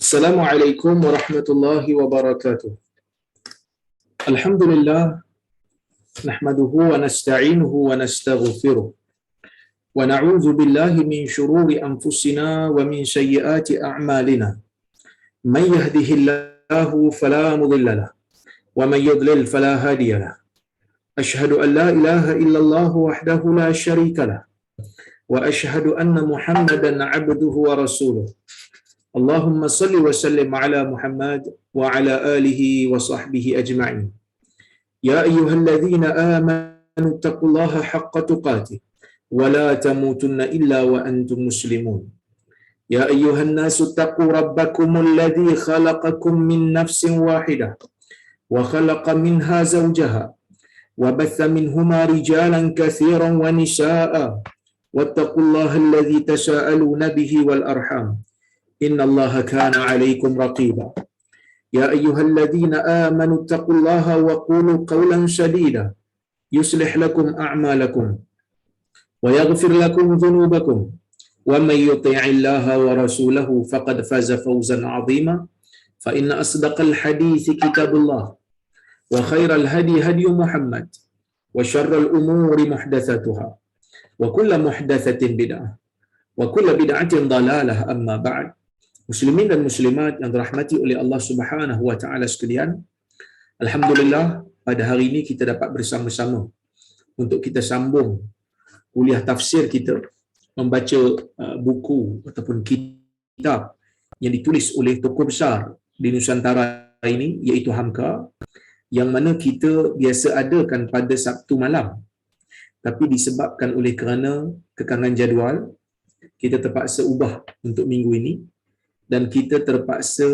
Assalamualaikum warahmatullahi wabarakatuh. Alhamdulillah, nahmaduhu wa nasta'inuhu wa nastaghfiruh. Wa na'udzu billahi min shururi anfusina wa min sayyiati a'malina. Man yahdihillahu fala mudilla lahu wa man yudlil fala hadiya lahu. Ashhadu an la ilaha illallah wahdahu la syarika lahu wa ashhadu anna Muhammadan 'abduhu wa rasuluh. Allahumma salli wa sallim ala Muhammad wa ala alihi wa sahbihi ajma'in. Ya ayyuhalladzina amanu taqullaha haqqa tuqatih wa la tamutunna illa wa antum muslimun. Ya ayyuhan nasu taqu rabbakumul ladzi khalaqakum min nafsin wahidah wa khalaqa minha zawjaha wa batha minhuma rijalan katsiran wa nisaa'a wattaqullaha alladzi tasaaluna bihi wal arham. Innallaha kana 'alaikum raqiba. Ya ayyuhalladzina amanu taqullaha wa qulu qawlan sadida yuslih lakum a'malakum wa yaghfir lakum dhunubakum wa may yuti'illaha wa rasulahu faqad faza fawzan 'azima. Fa inna asdaqal hadithi kitabullah wa khairal hadi hadi Muhammad wa syarral umuri muhdatsatuha wa kullu muhdatsatin bid'ah wa kullu bid'atin dhalalah. Amma ba'd. Muslimin dan muslimat yang dirahmati oleh Allah Subhanahu wa taala sekalian, alhamdulillah pada hari ini kita dapat bersama-sama untuk kita sambung kuliah tafsir kita, membaca buku ataupun kitab yang ditulis oleh tokoh besar di Nusantara ini, iaitu Hamka, yang mana kita biasa adakan pada Sabtu malam, tapi disebabkan oleh kerana kekangan jadual, kita terpaksa ubah untuk minggu ini dan kita terpaksa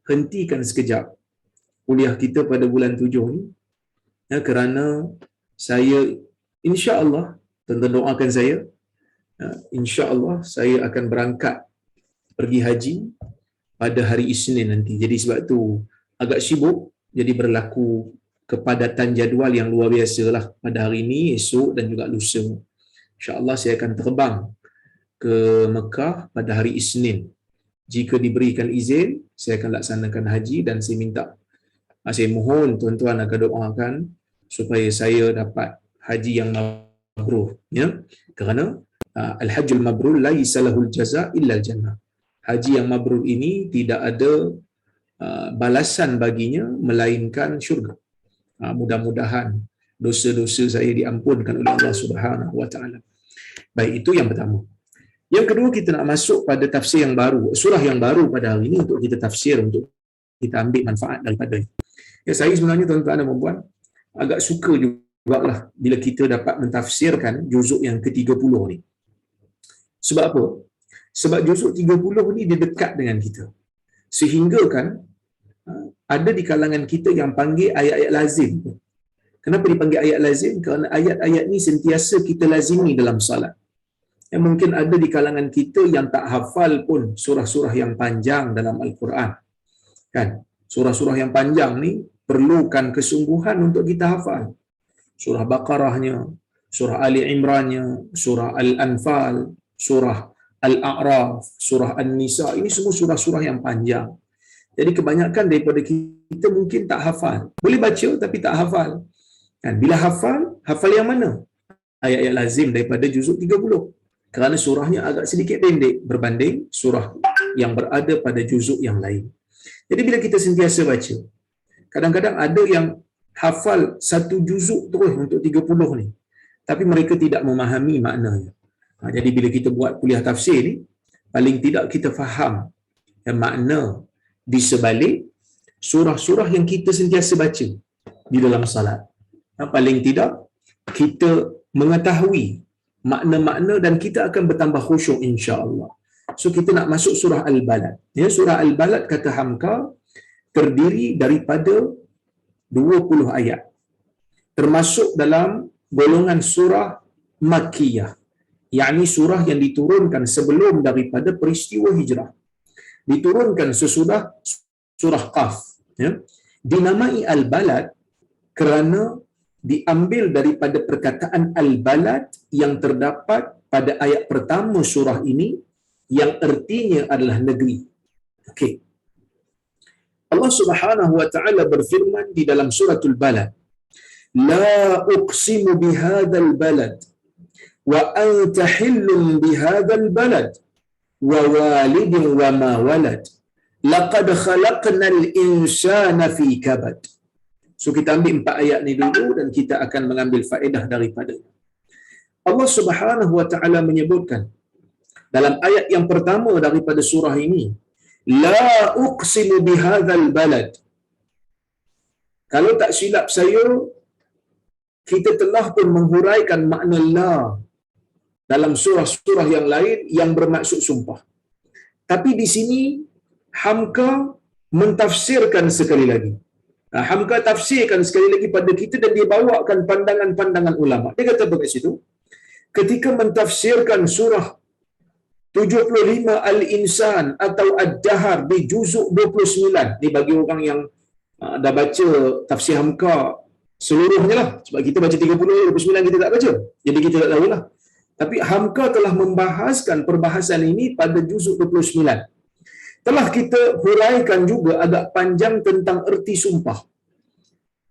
hentikan sekejap kuliah kita pada bulan 7 ni, ya, kerana saya insya-Allah, tuan-tuan doakan saya, insya-Allah saya akan berangkat pergi haji pada hari Isnin nanti. Jadi sebab tu agak sibuk, jadi berlaku kepadatan jadual yang luar biasalah pada hari ini, esok dan juga lusa. Insya-Allah saya akan terbang ke Mekah pada hari Isnin. Jika diberikan izin, saya akan laksanakan haji dan saya mohon tuan-tuan akan doakan supaya saya dapat haji yang mabrur, ya. Kerana al-hajjul mabrur laisa lahul jazaa illa al-jannah. Haji yang mabrur ini tidak ada balasan baginya melainkan syurga. Mudah-mudahan dosa-dosa saya diampunkan oleh Allah Subhanahu wa taala. Baik, itu yang pertama. Yang kedua, kita nak masuk pada tafsir yang baru, surah yang baru pada hari ini untuk kita tafsir, untuk kita ambil manfaat daripadanya. Ya, saya sebenarnya tuan-tuan dan puan agak suka jugalah bila kita dapat mentafsirkan juzuk yang ke-30 ni. Sebab apa? Sebab juzuk 30 ni dia dekat dengan kita. Sehingga kan ada di kalangan kita yang panggil ayat-ayat lazim. Kenapa dipanggil ayat lazim? Kerana ayat-ayat ni sentiasa kita lazimi dalam salat. Mungkin ada di kalangan kita yang tak hafal pun surah-surah yang panjang dalam Al-Quran. Kan? Surah-surah yang panjang ni perlukan kesungguhan untuk kita hafal. Surah Baqarahnya, surah Ali Imrannya, surah Al-Anfal, surah Al-A'raf, surah An-Nisa, ini semua surah-surah yang panjang. Jadi kebanyakan daripada kita mungkin tak hafal. Boleh baca tapi tak hafal. Kan? Bila hafal yang mana? Ayat-ayat lazim daripada juzuk 30. Kerana surahnya agak sedikit pendek berbanding surah yang berada pada juzuk yang lain. Jadi bila kita sentiasa baca, kadang-kadang ada yang hafal satu juzuk terus untuk 30 ni, tapi mereka tidak memahami maknanya. Jadi bila kita buat kuliah tafsir ni, paling tidak kita faham makna di sebalik surah-surah yang kita sentiasa baca di dalam salat. Paling tidak kita mengetahui makna-makna dan kita akan bertambah khusyuk insya-Allah. So kita nak masuk surah Al-Balad. Ya, surah Al-Balad kata Hamka terdiri daripada 20 ayat. Termasuk dalam golongan surah Makkiyah. Yakni surah yang diturunkan sebelum daripada peristiwa hijrah. Diturunkan sesudah surah Qaf. Ya. Dinamai Al-Balad kerana diambil daripada perkataan Al-Balad yang terdapat pada ayat pertama surah ini yang artinya adalah negeri. Okey, Allah Subhanahu wa taala berfirman di dalam suratul Balad, la uqsimu bihadzal balad wa anta hillun bihadzal balad wa walidin wa ma walad laqad khalaqnal insana fi kabad. So kita ambil 4 ayat ni dulu dan kita akan mengambil faedah daripadanya. Allah Subhanahu wa taala menyebutkan dalam ayat yang pertama daripada surah ini, la uqsimu bihadzal balad. Kalau tak silap saya, kita telah pun menghuraikan makna la dalam surah-surah yang lain yang bermaksud sumpah. Tapi di sini Hamka mentafsirkan sekali lagi. Hamka tafsirkan sekali lagi pada kita dan dia bawakan pandangan-pandangan ulama. Dia kata apa kat situ? Ketika mentafsirkan surah 75 Al-Insan atau Ad-Dahar di juzuk 29. Ni bagi orang yang dah baca tafsir Hamka seluruhnya lah. Sebab kita baca 30, 29 kita tak baca. Jadi kita tak tahulah. Tapi Hamka telah membahaskan perbahasan ini pada juzuk 29. Telah kita huraikan juga agak panjang tentang erti sumpah.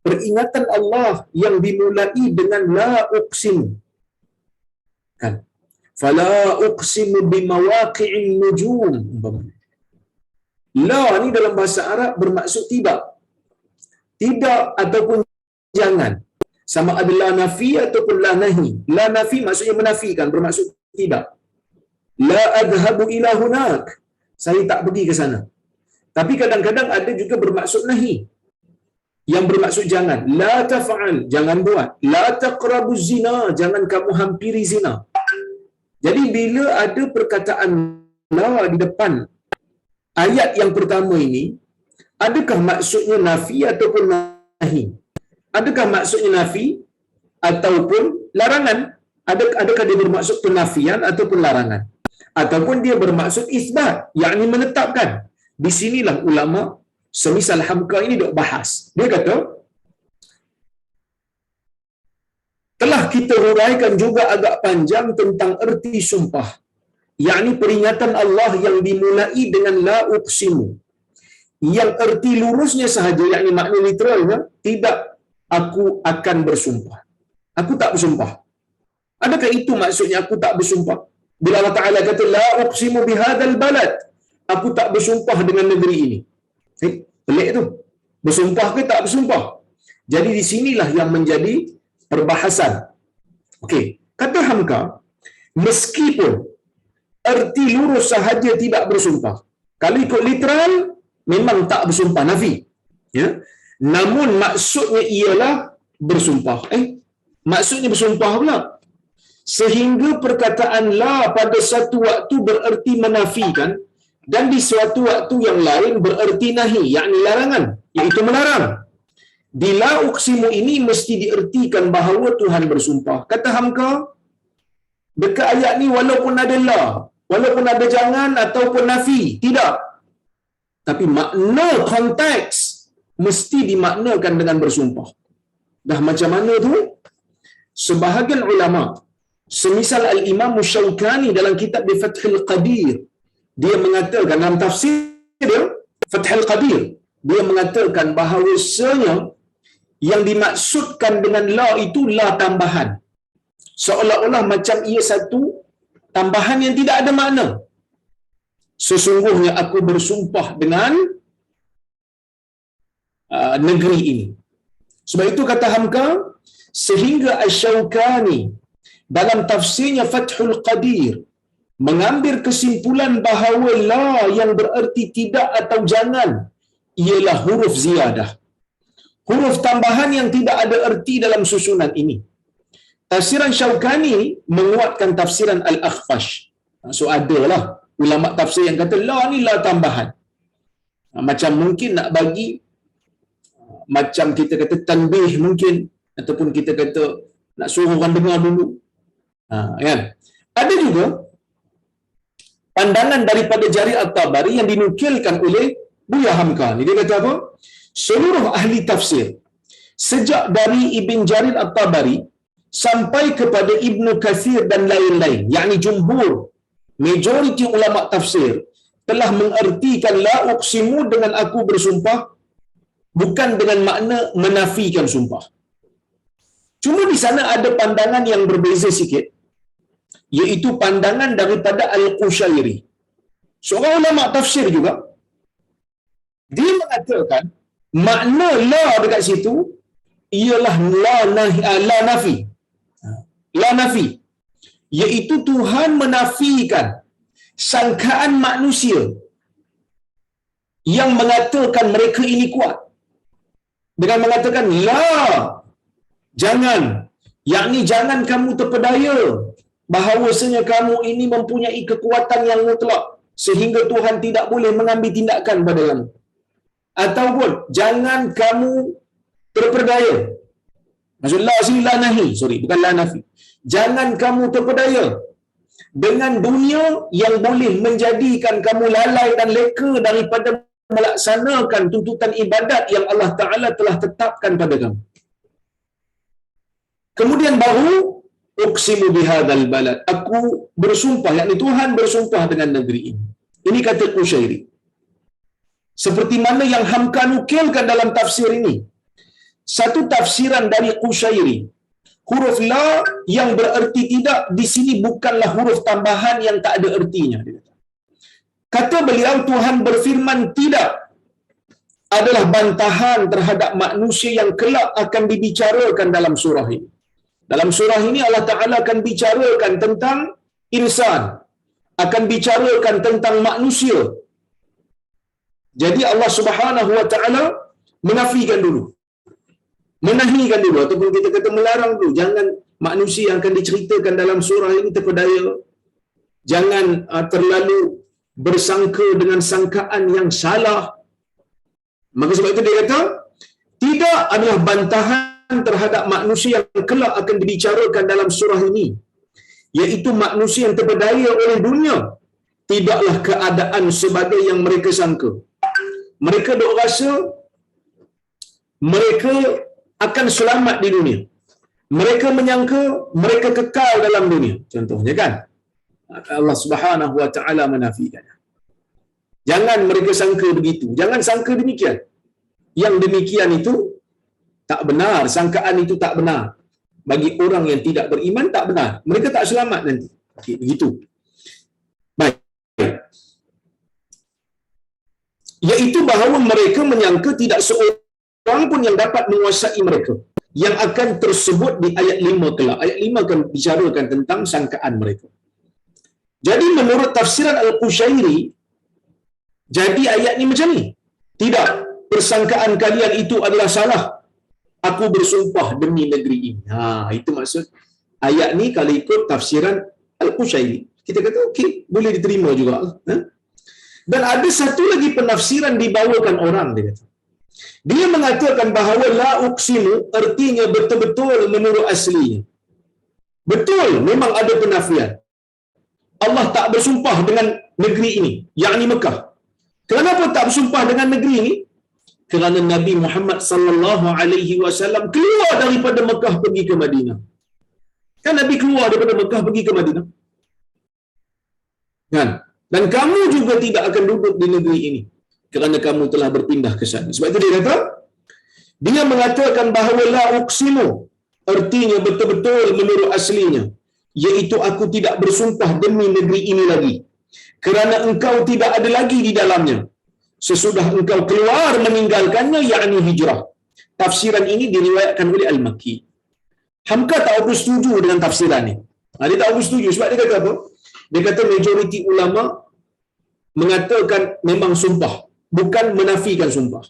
Peringatan Allah yang dimulai dengan la uqsim. Kan? Fala uqsimu bimawaqi'in nujum. La ni dalam bahasa Arab bermaksud tidak. Tidak ataupun jangan. Sama ada la nafi ataupun la nahi. La nafi maksudnya menafikan, bermaksud tidak. La adhabu ila hunak. Saya tak pergi ke sana. Tapi kadang-kadang ada juga bermaksud nahi. Yang bermaksud jangan. La taf'al, jangan buat. La taqrabuz zina, jangan kamu hampiri zina. Jadi bila ada perkataan la di depan ayat yang pertama ini, adakah maksudnya nafi ataupun nahi? Adakah maksudnya nafi ataupun larangan? Adakah dia bermaksud penafian ataupun larangan? Ataupun dia bermaksud isbat, yakni menetapkan. Di sinilah ulama semisal Hamka ini dok bahas. Dia kata, telah kita huraikan juga agak panjang tentang erti sumpah, yakni peringatan Allah yang dimulai dengan la uqsimu. Yang erti lurusnya sahaja, yakni makna literalnya, tidak aku akan bersumpah. Aku tak bersumpah. Adakah itu maksudnya aku tak bersumpah? Bila Allah Ta'ala kata la uqsimu bihadzal balad, aku tak bersumpah dengan negeri ini. Pelik tu. Bersumpah ke tak bersumpah? Jadi di sinilah yang menjadi perbahasan. Okey, kata Hamka, meskipun erti lurus sahaja tidak bersumpah. Kalau ikut literal memang tak bersumpah, nafi. Ya. Namun maksudnya ialah bersumpah. Maksudnya bersumpah pula. Sehingga perkataan la pada satu waktu bererti menafikan dan di suatu waktu yang lain bererti nahi, yakni larangan, iaitu melarang. Di la uqsimu ini mesti diertikan bahawa Tuhan bersumpah. Kata Hamka, dekat ayat ni walaupun ada la, walaupun ada jangan ataupun nafi, tidak. Tapi makna konteks mesti dimaknakan dengan bersumpah. Dah macam mana tu? Sebahagian ulama, semisal Al-Imam Syaukani dalam kitab di Fathul Qadir, dia mengatakan dalam tafsir dia, Fathul Qadir, dia mengatakan bahawasanya yang dimaksudkan dengan la itu la tambahan. Seolah-olah macam ia satu tambahan yang tidak ada makna. Sesungguhnya aku bersumpah dengan negeri ini. Sebab itu kata Hamka, sehingga Asy-Syaukani dalam tafsirnya Fathul Qadir mengambil kesimpulan bahawa la yang bererti tidak atau jangan ialah huruf ziyadah, huruf tambahan yang tidak ada erti dalam susunan ini. Tafsiran Syaukani menguatkan tafsiran Al-Akhfash. So adalah ulama tafsir yang kata la ni la tambahan. Macam mungkin nak bagi, macam kita kata tanbih mungkin, ataupun kita kata nak suruh orang dengar dulu. Kan? Ada juga pandangan daripada Jarir At-Tabari yang dinukilkan oleh Buya Hamka ni. Dia kata apa? Seluruh ahli tafsir sejak dari Ibn Jarir At-Tabari sampai kepada Ibnu Katsir dan lain-lain, yakni jumhur, majoriti ulama tafsir telah mengertikan la uqsimu dengan aku bersumpah bukan dengan makna menafikan sumpah. Cuma di sana ada pandangan yang berbeza sikit, iaitu pandangan daripada Al-Qushairi, seorang ulama tafsir juga. Dia mengatakan makna la dekat situ ialah la nafi. La nafi, iaitu Tuhan menafikan sangkaan manusia yang mengatakan mereka ini kuat dengan mengatakan la, jangan, yakni jangan kamu terpedaya bahawasanya kamu ini mempunyai kekuatan yang mutlak sehingga Tuhan tidak boleh mengambil tindakan pada kamu, ataupun jangan kamu terpedaya. Maksud la sini la nahi, bukan la nafi. Jangan kamu terpedaya dengan dunia yang boleh menjadikan kamu lalai dan leka daripada melaksanakan tuntutan ibadat yang Allah Ta'ala telah tetapkan pada kamu. Kemudian baru uqsimu bihadzal balad, aku bersumpah, yakni Tuhan bersumpah dengan negeri ini. Ini kata Qushairi. Seperti mana yang Hamka nukilkan dalam tafsir ini, satu tafsiran dari Qushairi, huruf la yang bererti tidak di sini bukanlah huruf tambahan yang tak ada ertinya. Kata beliau, Tuhan berfirman tidak adalah bantahan terhadap manusia yang kelak akan dibicarakan dalam surah ini. Dalam surah ini Allah Ta'ala akan bicarakan tentang insan, akan bicarakan tentang manusia. Jadi Allah Subhanahu Wa Ta'ala menafikan dulu, menahikan dulu, ataupun kita kata melarang dulu. Jangan manusia yang akan diceritakan dalam surah ini terpedaya. Jangan terlalu bersangka dengan sangkaan yang salah. Maka sebab itu dia kata tidak adalah bantahan terhadap manusia yang kelak akan dibicarakan dalam surah ini, iaitu manusia yang terpedaya oleh dunia. Tidaklah keadaan sebagai yang mereka sangka. Mereka dok rasa mereka akan selamat di dunia. Mereka menyangka mereka kekal dalam dunia. Contohnya kan, Allah Subhanahu Wa Ta'ala menafikan. Jangan mereka sangka begitu. Jangan sangka demikian. Yang demikian itu tak benar. Sangkaan itu tak benar. Bagi orang yang tidak beriman, tak benar. Mereka tak selamat nanti. Okay, begitu. Baik. Iaitu bahawa mereka menyangka tidak seorang pun yang dapat menguasai mereka, yang akan tersebut di ayat 5 kelak. Ayat 5 akan bicarakan tentang sangkaan mereka. Jadi menurut tafsiran Al-Qushairi, jadi ayat ni macam ni. Tidak, persangkaan kalian itu adalah salah. Aku bersumpah demi negeri ini. Itu maksud ayat ni kalau ikut tafsiran Al-Qushairi. Kita kata okey, boleh diterima juga. Dan ada satu lagi penafsiran dibawakan orang, dia kata. Dia mengatakan bahawa la uqsimu artinya betul-betul menurut aslinya. Betul, memang ada penafian. Allah tak bersumpah dengan negeri ini, yakni Mekah. Kenapa tak bersumpah dengan negeri ini? Kerana Nabi Muhammad sallallahu alaihi wasallam keluar daripada Mekah pergi ke Madinah. Kan Nabi keluar daripada Mekah pergi ke Madinah. Kan? Dan kamu juga tidak akan duduk di negeri ini kerana kamu telah berpindah ke sana. Sebab itu dia kata, dia mengatakan bahawa la uqsimu artinya betul-betul menurut aslinya, iaitu aku tidak bersumpah demi negeri ini lagi, kerana engkau tidak ada lagi di dalamnya sesudah engkau keluar meninggalkannya, yakni hijrah. Tafsiran ini diriwayatkan oleh Al-Makki. Hamka tak apa setuju dengan tafsiran ni. Dia tak apa setuju sebab dia kata apa? Dia kata majoriti ulama mengatakan memang sumpah, bukan menafikan sumpah.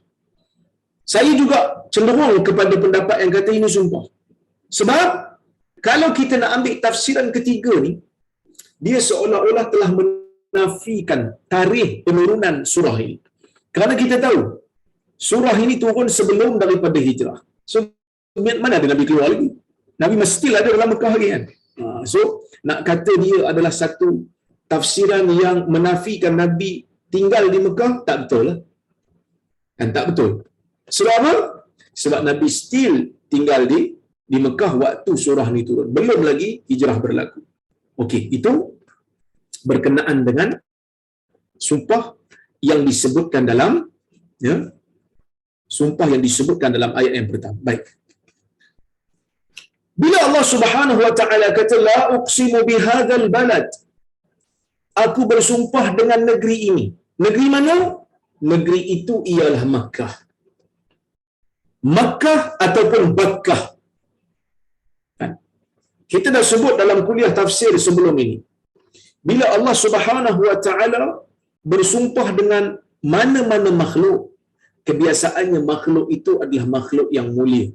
Saya juga cenderung kepada pendapat yang kata ini sumpah. Sebab kalau kita nak ambil tafsiran ketiga ni, dia seolah-olah telah menafikan tarikh penurunan surah ini. Kerana kita tahu surah ini turun sebelum daripada hijrah. So mana ada Nabi keluar lagi? Nabi mesti ada dalam Mekah lagi kan? So nak kata dia adalah satu tafsiran yang menafikan Nabi tinggal di Mekah, tak betul lah. Kan tak betul. Sebab apa? Sebab Nabi still tinggal di Mekah waktu surah ni turun. Belum lagi hijrah berlaku. Okey, itu berkenaan dengan sumpah yang disebutkan dalam sumpah yang disebutkan dalam ayat yang pertama. Baik. Bila Allah Subhanahu wa taala kata la uqsimu bihadzal balad, aku bersumpah dengan negeri ini. Negeri mana? Negeri itu ialah Makkah. Makkah ataupun Bakkah. Kan? Kita dah sebut dalam kuliah tafsir sebelum ini. Bila Allah Subhanahu wa taala bersumpah dengan mana-mana makhluk, kebiasaannya makhluk itu adalah makhluk yang mulia.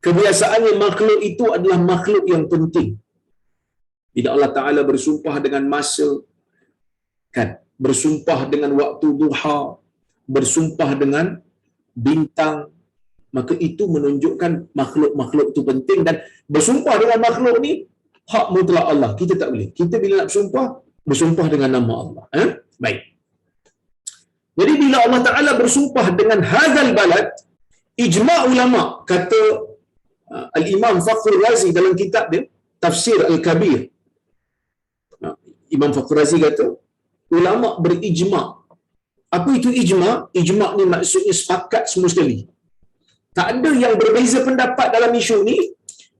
Kebiasaannya makhluk itu adalah makhluk yang penting. Bila Allah Ta'ala bersumpah dengan masa, kan, bersumpah dengan waktu duha, bersumpah dengan bintang, maka itu menunjukkan makhluk-makhluk itu penting. Dan bersumpah dengan makhluk ni hak mutlak Allah. Kita tak boleh. Kita bila nak bersumpah dengan nama Allah. Baik. Jadi bila Allah Ta'ala bersumpah dengan hadzal balad, ijma' ulama, kata Al-Imam Fakhr Razi dalam kitab dia Tafsir Al-Kabir. Imam Fakhr Razi kata ulama berijma'. Apa itu ijma'? Ijma' ni maksudnya sepakat semua sekali. Tak ada yang berbeza pendapat dalam isu ni,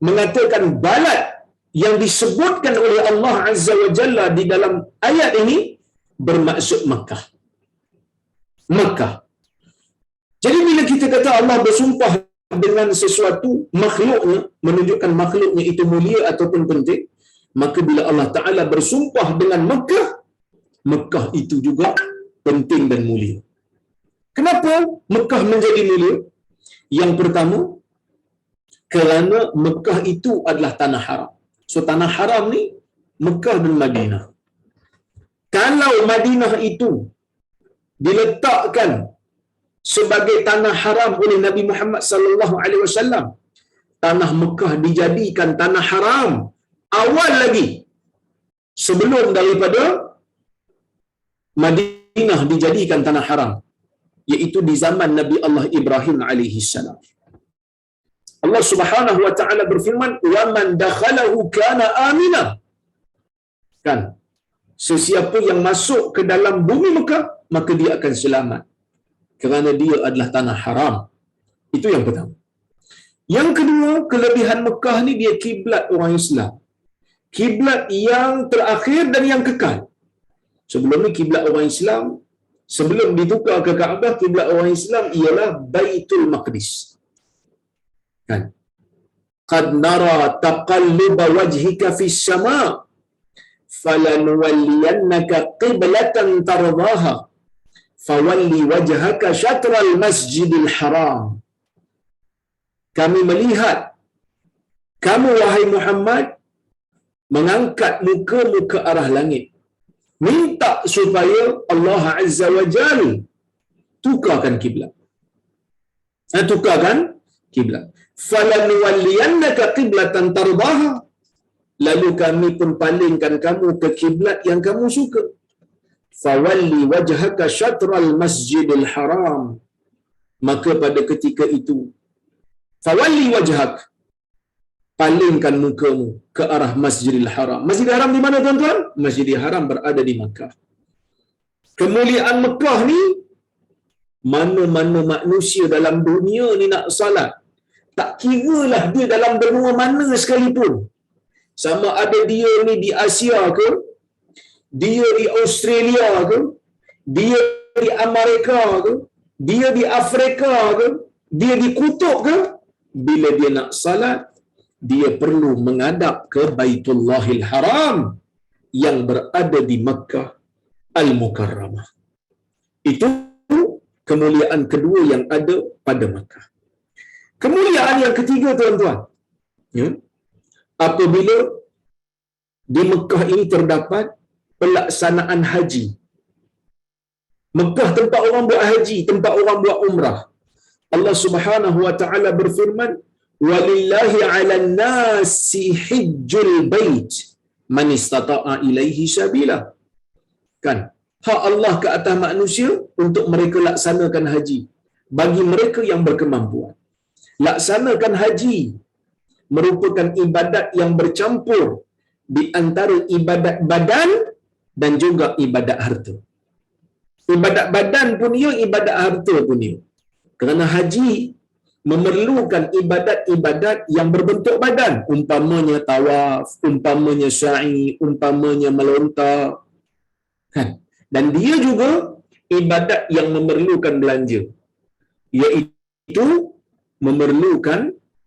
mengatakan balad yang disebutkan oleh Allah Azza wa Jalla di dalam ayat ini bermaksud Makkah. Makkah. Jadi bila kita kata Allah bersumpah dengan sesuatu makhluknya, menunjukkan makhluknya itu mulia ataupun penting, maka bila Allah Ta'ala bersumpah dengan Makkah, Makkah itu juga penting dan mulia. Kenapa Makkah menjadi mulia? Yang pertama, kerana Makkah itu adalah tanah haram. So tanah haram ni Makkah dan Madinah. Kalau Madinah itu diletakkan sebagai tanah haram oleh Nabi Muhammad sallallahu alaihi wasallam, tanah Mekah dijadikan tanah haram awal lagi sebelum daripada Madinah dijadikan tanah haram, iaitu di zaman Nabi Allah Ibrahim alaihi salam. Allah Subhanahu wa taala berfirman, "Wa man dakhalahu kana amina." Kan? Sesiapa yang masuk ke dalam bumi Mekah, maka dia akan selamat. Kerana dia adalah tanah haram. Itu yang pertama. Yang kedua, kelebihan Mekah ni dia kiblat orang Islam. Kiblat yang terakhir dan yang kekal. Sebelum ni kiblat orang Islam, sebelum ditukar ke Kaabah, kiblat orang Islam ialah Baitul Maqdis. Kan? Qad nara taqalluba wajhika fis sama' falanuwalliyannaka qiblatan tardaha fawalli wajhaka syatral masjidil haram. Kami melihat kamu wahai Muhammad mengangkat mukamu ke arah langit, minta supaya Allah Azza wa Jalla tukarkan kiblat. Tukarkan kiblat. Falanuwalliyannaka qiblatan tardaha, lalu kami pun palingkan kamu ke kiblat yang kamu suka. Fawalli wajhaka syatral masjidil haram, maka pada ketika itu fawalli wajhak, palingkan mukamu ke arah Masjidil Haram. Masjidil Haram di mana tuan-tuan? Masjidil Haram berada di Makkah. Kemuliaan Makkah ni, mana-mana manusia dalam dunia ni nak salat, tak kiralah dia dalam benua mana sekalipun, sama ada dia ni di Asia ke, dia di Australia ke, dia di Amerika ke, dia di Afrika ke, dia di kutub ke, bila dia nak salat, dia perlu menghadap ke Baitullahil Haram yang berada di Makkah Al-Mukarramah. Itu kemuliaan kedua yang ada pada Makkah. Kemuliaan yang ketiga tuan-tuan, apabila di Makkah ini terdapat pelaksanaan haji. Makkah tempat orang buat haji, tempat orang buat umrah. Allah Subhanahu wa taala berfirman, "Walillahi 'alan nasi hajjul bait man istata'a ilaihi sabila." Kan? Hak Allah ke atas manusia untuk mereka laksanakan haji bagi mereka yang berkemampuan. Laksanakan haji merupakan ibadat yang bercampur di antara ibadat badan dan juga ibadat harta. Ibadat badan pun ia, ibadat harta pun ia. Kerana haji memerlukan ibadat-ibadat yang berbentuk badan, umpamanya tawaf, umpamanya sa'i, umpamanya melontar, kan? Dan dia juga ibadat yang memerlukan belanja, iaitu memerlukan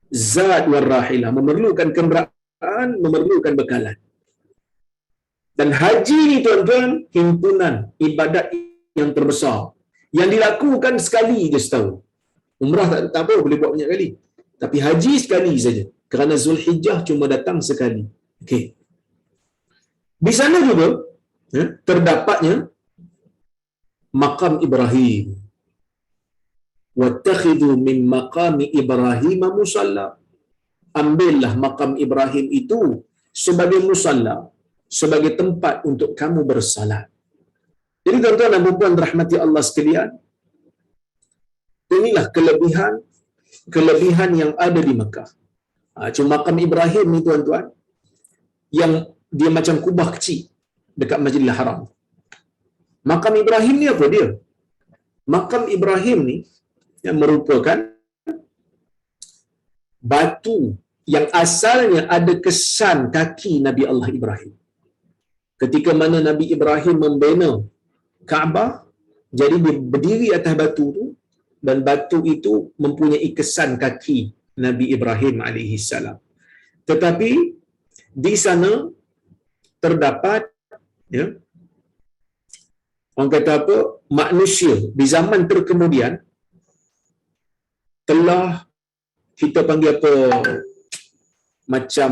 zad wal rahilah, memerlukan kenderaan, memerlukan bekalan. Dan haji ni tuan-tuan, himpunan ibadat yang terbesar yang dilakukan sekali je setahun. Umrah tak apa, boleh buat banyak kali. Tapi haji sekali saja. Kerana Zulhijjah cuma datang sekali. Okey. Di sana juga terdapatnya maqam Ibrahim. Wattakhidhu min maqami Ibrahim musalla. Ambillah maqam Ibrahim itu sebagai musalla, sebagai tempat untuk kamu bersalat. Jadi tuan-tuan dan puan rahmati Allah sekalian, inilah kelebihan yang ada di Mekah. Cuma makam Ibrahim ni tuan-tuan, yang dia macam kubah kecil dekat Masjidil Haram. Makam Ibrahim ni apa dia? Makam Ibrahim ni yang merupakan batu yang asalnya ada kesan kaki Nabi Allah Ibrahim. Ketika mana Nabi Ibrahim membina Kaabah, jadi dia berdiri atas batu tu, dan batu itu mempunyai kesan kaki Nabi Ibrahim alaihi salam. Tetapi di sana terdapat, ya, orang kata apa, manusia di zaman terkemudian telah, kita panggil apa, macam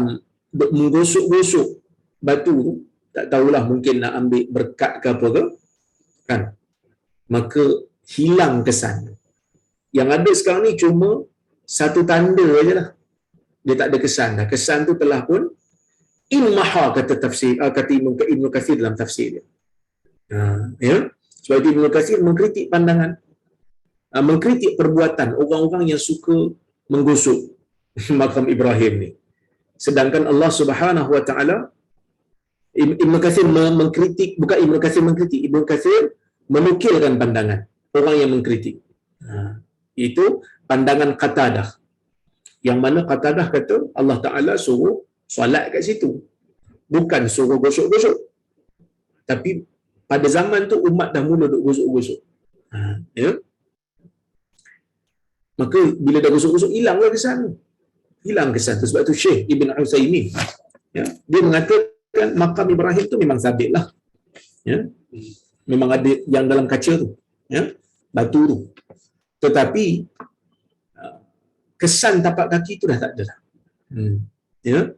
menggosok-gosok batu tu, tak tahulah, mungkin nak ambil berkat ke apa ke, kan, maka hilang kesan. Yang ada sekarang ni cuma satu tanda aja lah, dia tak ada kesan dah. Kesan tu telah pun inmaha, kata tafsir, kata Ibnu Katsir dalam tafsir dia. Ya, sebab itu Ibnu Katsir mengkritik pandangan, mengkritik perbuatan orang-orang yang suka menggosok makam Ibrahim ni. Sedangkan Allah Subhanahu wa taala, Ibnu Katsir mengkritik, bukan Ibnu Katsir mengkritik, Ibnu Katsir menukilkan pandangan orang yang mengkritik. Itu pandangan Qatadah, yang mana Qatadah kata Allah Taala suruh solat kat situ, bukan suruh gosok-gosok. Tapi pada zaman tu umat dah mula duk gosok-gosok. Ya. Maka bila dah gosok-gosok, hilanglah kesan tu. Hilang kesan tu. Sebab tu Syekh Ibn Utsaimin, ya, dia mengatakan makam Ibrahim tu memang sabit lah. Ya. Memang ada yang dalam kaca tu, ya, batu tu. Tetapi kesan tapak kaki tu dah tak ada lah. Ya.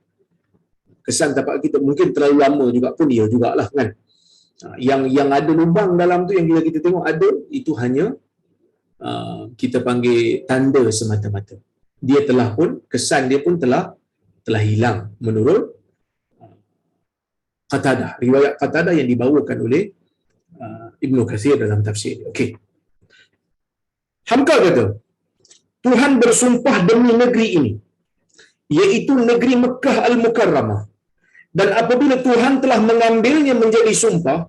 Kesan tapak kaki tu mungkin terlalu lama juga pun dia jugalah, kan. Yang ada lubang dalam tu yang kita tengok ada, itu hanya kita panggil tanda semata-mata. Dia telah pun, kesan dia pun telah hilang menurut Qatadah, riwayat Qatadah yang dibawakan oleh Ibnu Katsir dalam tafsir. Okey. Hamka kata, Tuhan bersumpah demi negeri ini, iaitu negeri Mekah Al-Mukarramah. Dan apabila Tuhan telah mengambilnya menjadi sumpah,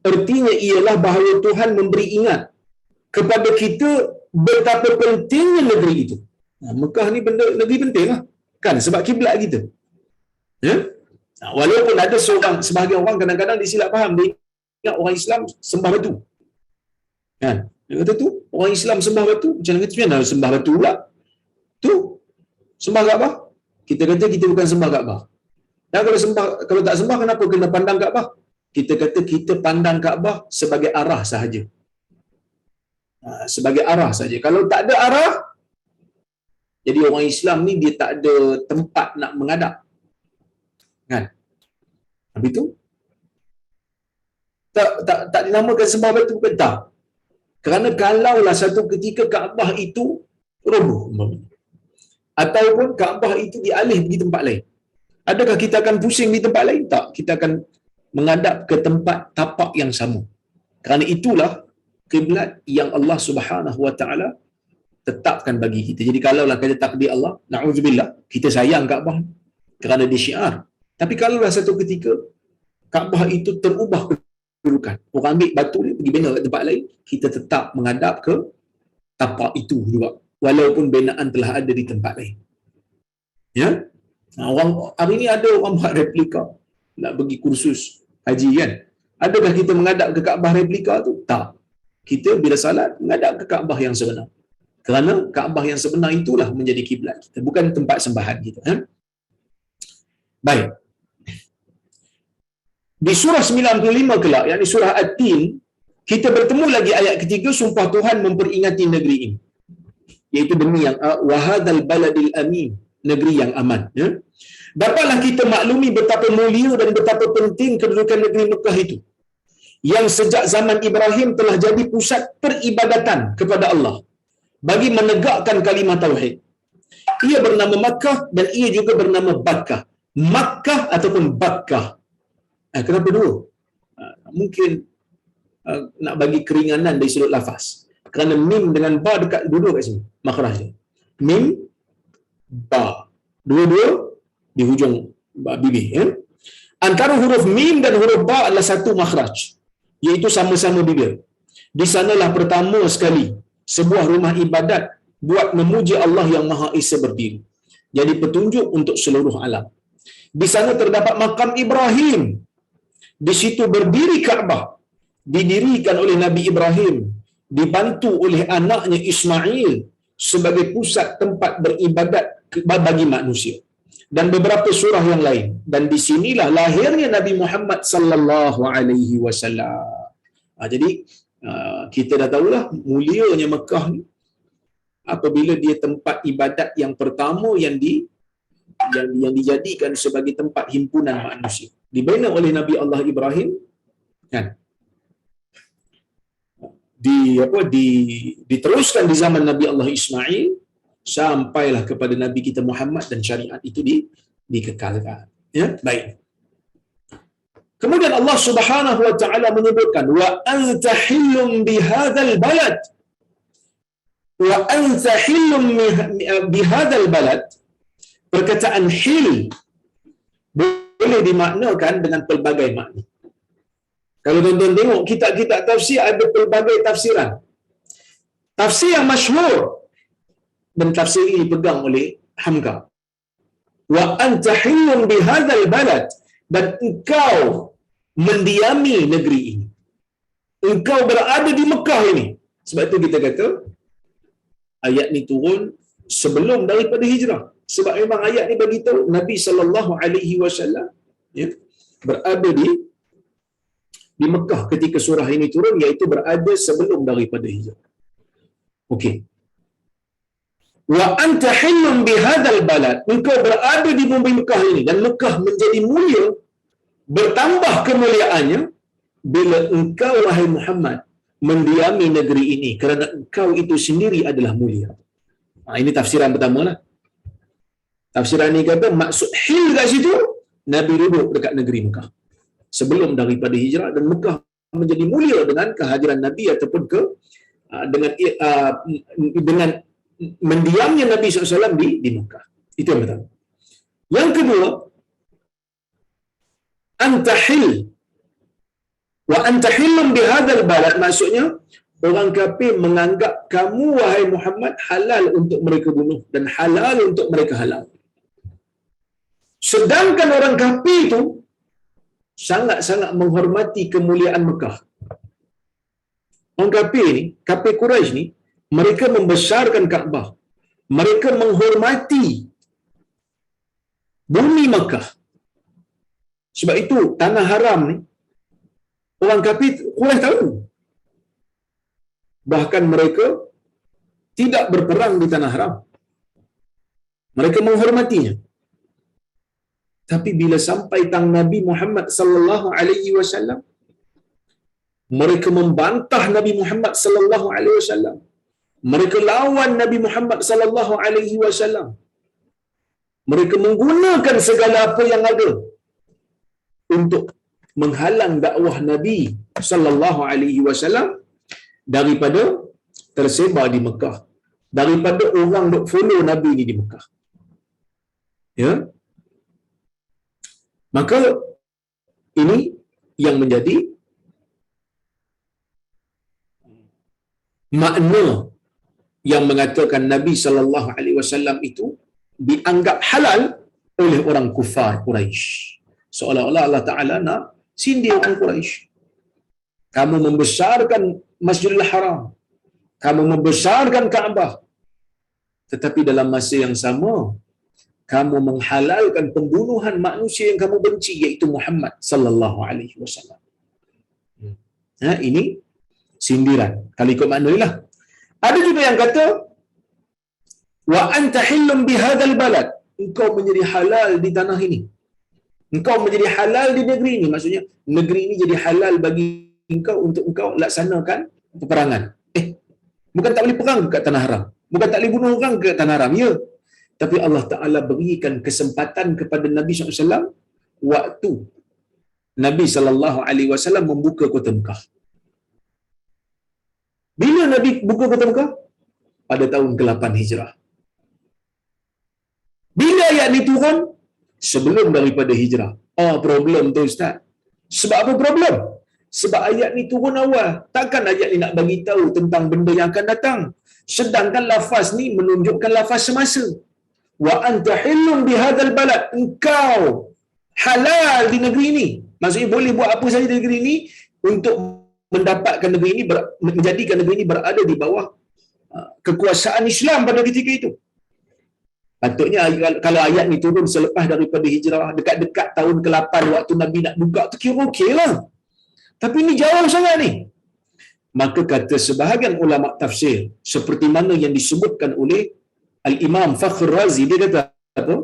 artinya ialah bahawa Tuhan memberi ingat kepada kita betapa pentingnya negeri itu. Mekah ni benda negeri penting lah, kan, sebab kiblat kita. Ya? Walaupun ada sebahagian orang kadang-kadang disilap faham, dia ingat orang Islam sembah batu. Kan? Dia kata tu, orang Islam sembah batu, macam mana kata, nak sembah batu pula? Tu, sembah Kaabah. Kita kata kita bukan sembah Kaabah. Dan kalau tak sembah, kenapa kena pandang Kaabah? Kita kata kita pandang Kaabah sebagai arah sahaja. Sebagai arah saja. Kalau tak ada arah, jadi orang Islam ni dia tak ada tempat nak menghadap. Kan? Habis tu tak dinamakan sembah batu, bukan tak. Kerana kalaulah satu ketika Kaabah itu roboh, ataupun Kaabah itu dialih pergi tempat lain, adakah kita akan pusing di tempat lain? Tak. Kita akan menghadap ke tempat tapak yang sama. Kerana itulah kiblat yang Allah Subhanahu wa taala tetapkan bagi kita. Jadi kalaulah kata takdir Allah, na'udzubillah, kita sayang Kaabah kerana dia syiar. Tapi kalaulah satu ketika Kaabah itu terubah kedudukan, orang ambil batu ni pergi bina kat tempat lain, kita tetap menghadap ke tapak itu juga, walaupun binaan telah ada di tempat lain. Ya, orang hari ini ada orang buat replika nak pergi kursus haji kan. Adakah kita menghadap ke Kaabah replika tu? Tak. Kita bila salat menghadap ke Kaabah yang sebenar. Kerana Kaabah yang sebenar itulah menjadi kiblat kita, bukan tempat sembahan kita. Baik. Di surah 95 kelak, yakni surah At-Tin, kita bertemu lagi ayat ketiga, sumpah Tuhan memperingati negeri ini. Iaitu demi yang wahadzal baladil amin, negeri yang aman. Ya? Dapatlah kita maklumi betapa mulia dan betapa penting kedudukan negeri Mekah itu, yang sejak zaman Ibrahim telah jadi pusat peribadatan kepada Allah bagi menegakkan kalimah tauhid. Ia bernama Makkah dan ia juga bernama Bakkah. Makkah ataupun Bakkah. Kenapa dua? Mungkin nak bagi keringanan dari sudut lafaz. Kerana mim dengan ba dekat dua-dua kat sini makhraj dia. Mim, ba. Dua-dua di hujung bibir. Ya? Antara huruf mim dan huruf ba adalah satu makhraj, iaitu sama-sama bibir. Di sanalah pertama sekali sebuah rumah ibadat buat memuji Allah yang Maha Esa berdiri. Jadi petunjuk untuk seluruh alam. Di sana terdapat makam Ibrahim. Di situ berdiri Kaabah, didirikan oleh Nabi Ibrahim, dibantu oleh anaknya Ismail sebagai pusat tempat beribadat bagi manusia, dan beberapa surah yang lain. Dan di sinilah lahirnya Nabi Muhammad sallallahu alaihi wasallam. Jadi kita dah tahulah mulianya Mekah ni apabila dia tempat ibadat yang pertama yang dijadikan sebagai tempat himpunan manusia. Dibina oleh Nabi Allah Ibrahim kan. Diteruskan di zaman Nabi Allah Ismail sampailah kepada Nabi kita Muhammad, dan syariat itu dikekalkan. Ya, baik. Kemudian Allah Subhanahu wa taala menyebutkan wa anta hillum bihadzal balad. Wa anta hillum bihadzal balad. Perkataan hil boleh dimaknakan dengan pelbagai makna. Kalau tuan-tuan tengok kitab-kitab tafsir, ada pelbagai tafsiran. Tafsir yang masyhur dan tafsir ini dipegang oleh Hamka. Wa anta hillum bihadzal balad, dan engkau mendiami negeri ini. Engkau berada di Mekah ini. Sebab itu kita kata ayat ni turun sebelum daripada hijrah. Sebab memang ayat ni bagi tahu Nabi sallallahu alaihi wasallam ya berada di Mekah ketika surah ini turun, iaitu berada sebelum daripada hijrah. Okey. Wa anta hillum bihadzal balad, engkau berada di bumi Mekah ini, dan Mekah menjadi mulia, bertambah kemuliaannya bila engkau wahai Muhammad mendiami negeri ini, kerana engkau itu sendiri adalah mulia. Ini tafsiran pertamalah. Tafsiran ini kata maksud hil kat situ Nabi duduk dekat negeri Mekah sebelum daripada hijrah, dan Mekah menjadi mulia dengan kehadiran Nabi ataupun dengan mendiamnya Nabi SAW di Mekah. Itu yang pertama. Yang kedua, anta hil wa anta hillum bihadzal balad, maksudnya orang kafir menganggap kamu wahai Muhammad halal untuk mereka bunuh dan halal untuk mereka halal. Sedangkan orang kafir itu sangat-sangat menghormati kemuliaan Mekah. Orang kafir ni, kafir Quraisy ni, mereka membesarkan Kaabah. Mereka menghormati bumi Mekah. Sebab itu tanah haram ni orang kafir Quraisy tahu. Bahkan mereka tidak berperang di tanah haram. Mereka menghormatinya. Tapi bila sampai tang Nabi Muhammad sallallahu alaihi wasallam, mereka membantah Nabi Muhammad sallallahu alaihi wasallam. Mereka lawan Nabi Muhammad sallallahu alaihi wasallam. Mereka menggunakan segala apa yang ada untuk menghalang dakwah Nabi sallallahu alaihi wasallam daripada tersebar di Mekah, daripada orang dok follow Nabi ni di Mekah. Ya. Maka ini yang menjadi makna yang mengatakan Nabi sallallahu alaihi wasallam itu dianggap halal oleh orang kufar Quraisy. Seolah-olah Allah Taala nak sindir orang Quraisy. Kamu membesarkan Masjidil Haram, kamu membesarkan Kaabah, tetapi dalam masa yang sama kamu menghalalkan pembunuhan manusia yang kamu benci, iaitu Muhammad sallallahu alaihi wasallam. Ini sindiran. Kalau ikut makna inilah. Ada juga yang kata wa anta hillum bihadzal balad, engkau menjadi halal di tanah ini, engkau menjadi halal di negeri ini. Maksudnya negeri ini jadi halal bagi engkau untuk engkau laksanakan peperangan. Bukan tak boleh perang kat tanah haram, bukan tak boleh bunuh orang kat tanah haram, ya. Tapi Allah Ta'ala berikan kesempatan kepada Nabi SAW waktu Nabi SAW membuka kota Mekah. Bila Nabi buka kota Mekah? Pada tahun ke-8 Hijrah. Bila ayat ni turun? Sebelum daripada Hijrah. Problem tu Ustaz. Sebab apa problem? Sebab ayat ni turun awal. Takkan ayat ni nak bagi tahu tentang benda yang akan datang. Sedangkan lafaz ni menunjukkan lafaz semasa. Wa anta hillun bihadzal balad, engkau halal di negeri ini. Maksudnya boleh buat apa saja di negeri ini untuk mendapatkan negeri ini, menjadikan negeri ini berada di bawah kekuasaan Islam pada ketika itu. Patutnya kalau ayat ni turun selepas daripada hijrah, dekat-dekat tahun ke-8 waktu Nabi nak buka tu, kira okeylah. Tapi ni jauh sangat ni. Maka kata sebahagian ulama tafsir, seperti mana yang disebutkan oleh Al-Imam Fakhr Razi, dia kata apa?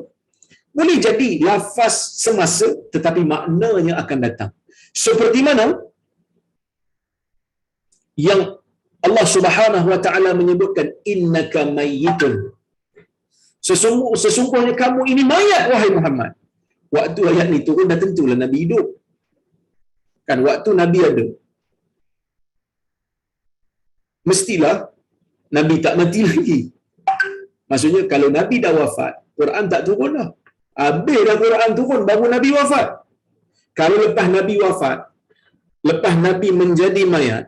Boleh jadi lafaz semasa tetapi maknanya akan datang. Seperti mana yang Allah Subhanahu wa taala menyebutkan innaka mayyitun. Sesungguhnya kamu ini mayat wahai Muhammad. Waktu ayat ni turun dah tentulah Nabi hidup. Kan waktu Nabi ada, mestilah Nabi tak mati lagi. Maksudnya kalau Nabi dah wafat, Quran tak turun dah. Habis dah Quran turun baru Nabi wafat. Kalau lepas Nabi wafat, lepas Nabi menjadi mayat,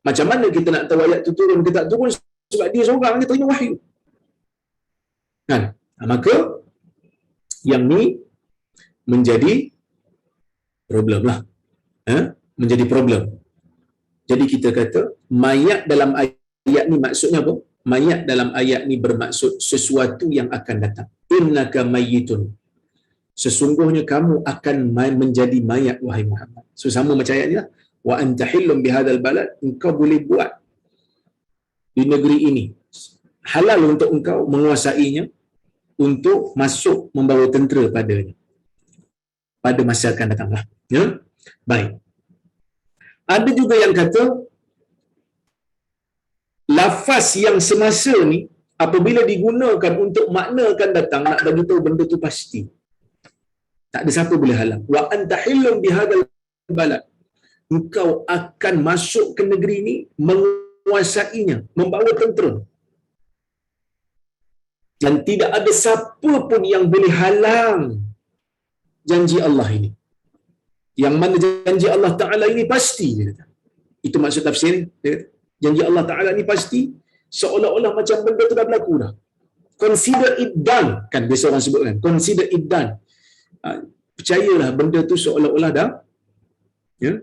macam mana kita nak tahu ayat tu turun ke tak turun? Sebab dia seorang dia terima wahyu. Kan? Maka yang ni menjadi problem lah. Menjadi problem. Jadi kita kata mayat dalam ayat ni maksudnya apa? Mayat dalam ayat ni bermaksud sesuatu yang akan datang. Innaka mayyitun. Sesungguhnya kamu akan menjadi mayat wahai Muhammad. So sama macam ayat ni lah. Wa anta hillum bihadzal balad, engkau boleh buat di negeri ini halal untuk engkau menguasainya, untuk masuk membawa tentera padanya pada masa akan datanglah. Ya? Baik. Ada juga yang kata lafaz yang semasa ni apabila digunakan untuk makna akan datang, nak bagi tahu benda tu pasti. Tak ada siapa boleh halang. Wa anta hillum bihadzal balad, engkau akan masuk ke negeri ini, menguasainya, membawa tentera. Dan tidak ada siapa pun yang boleh halang janji Allah ini. Yang mana janji Allah Ta'ala ini pasti, dia kata. Itu maksud tafsir ni. Dia kata, janji Allah Ta'ala ini pasti, seolah-olah macam benda tu dah berlaku dah. Consider it done, kan biasa orang sebut kan. Consider it done. Percayalah benda tu seolah-olah dah, ya,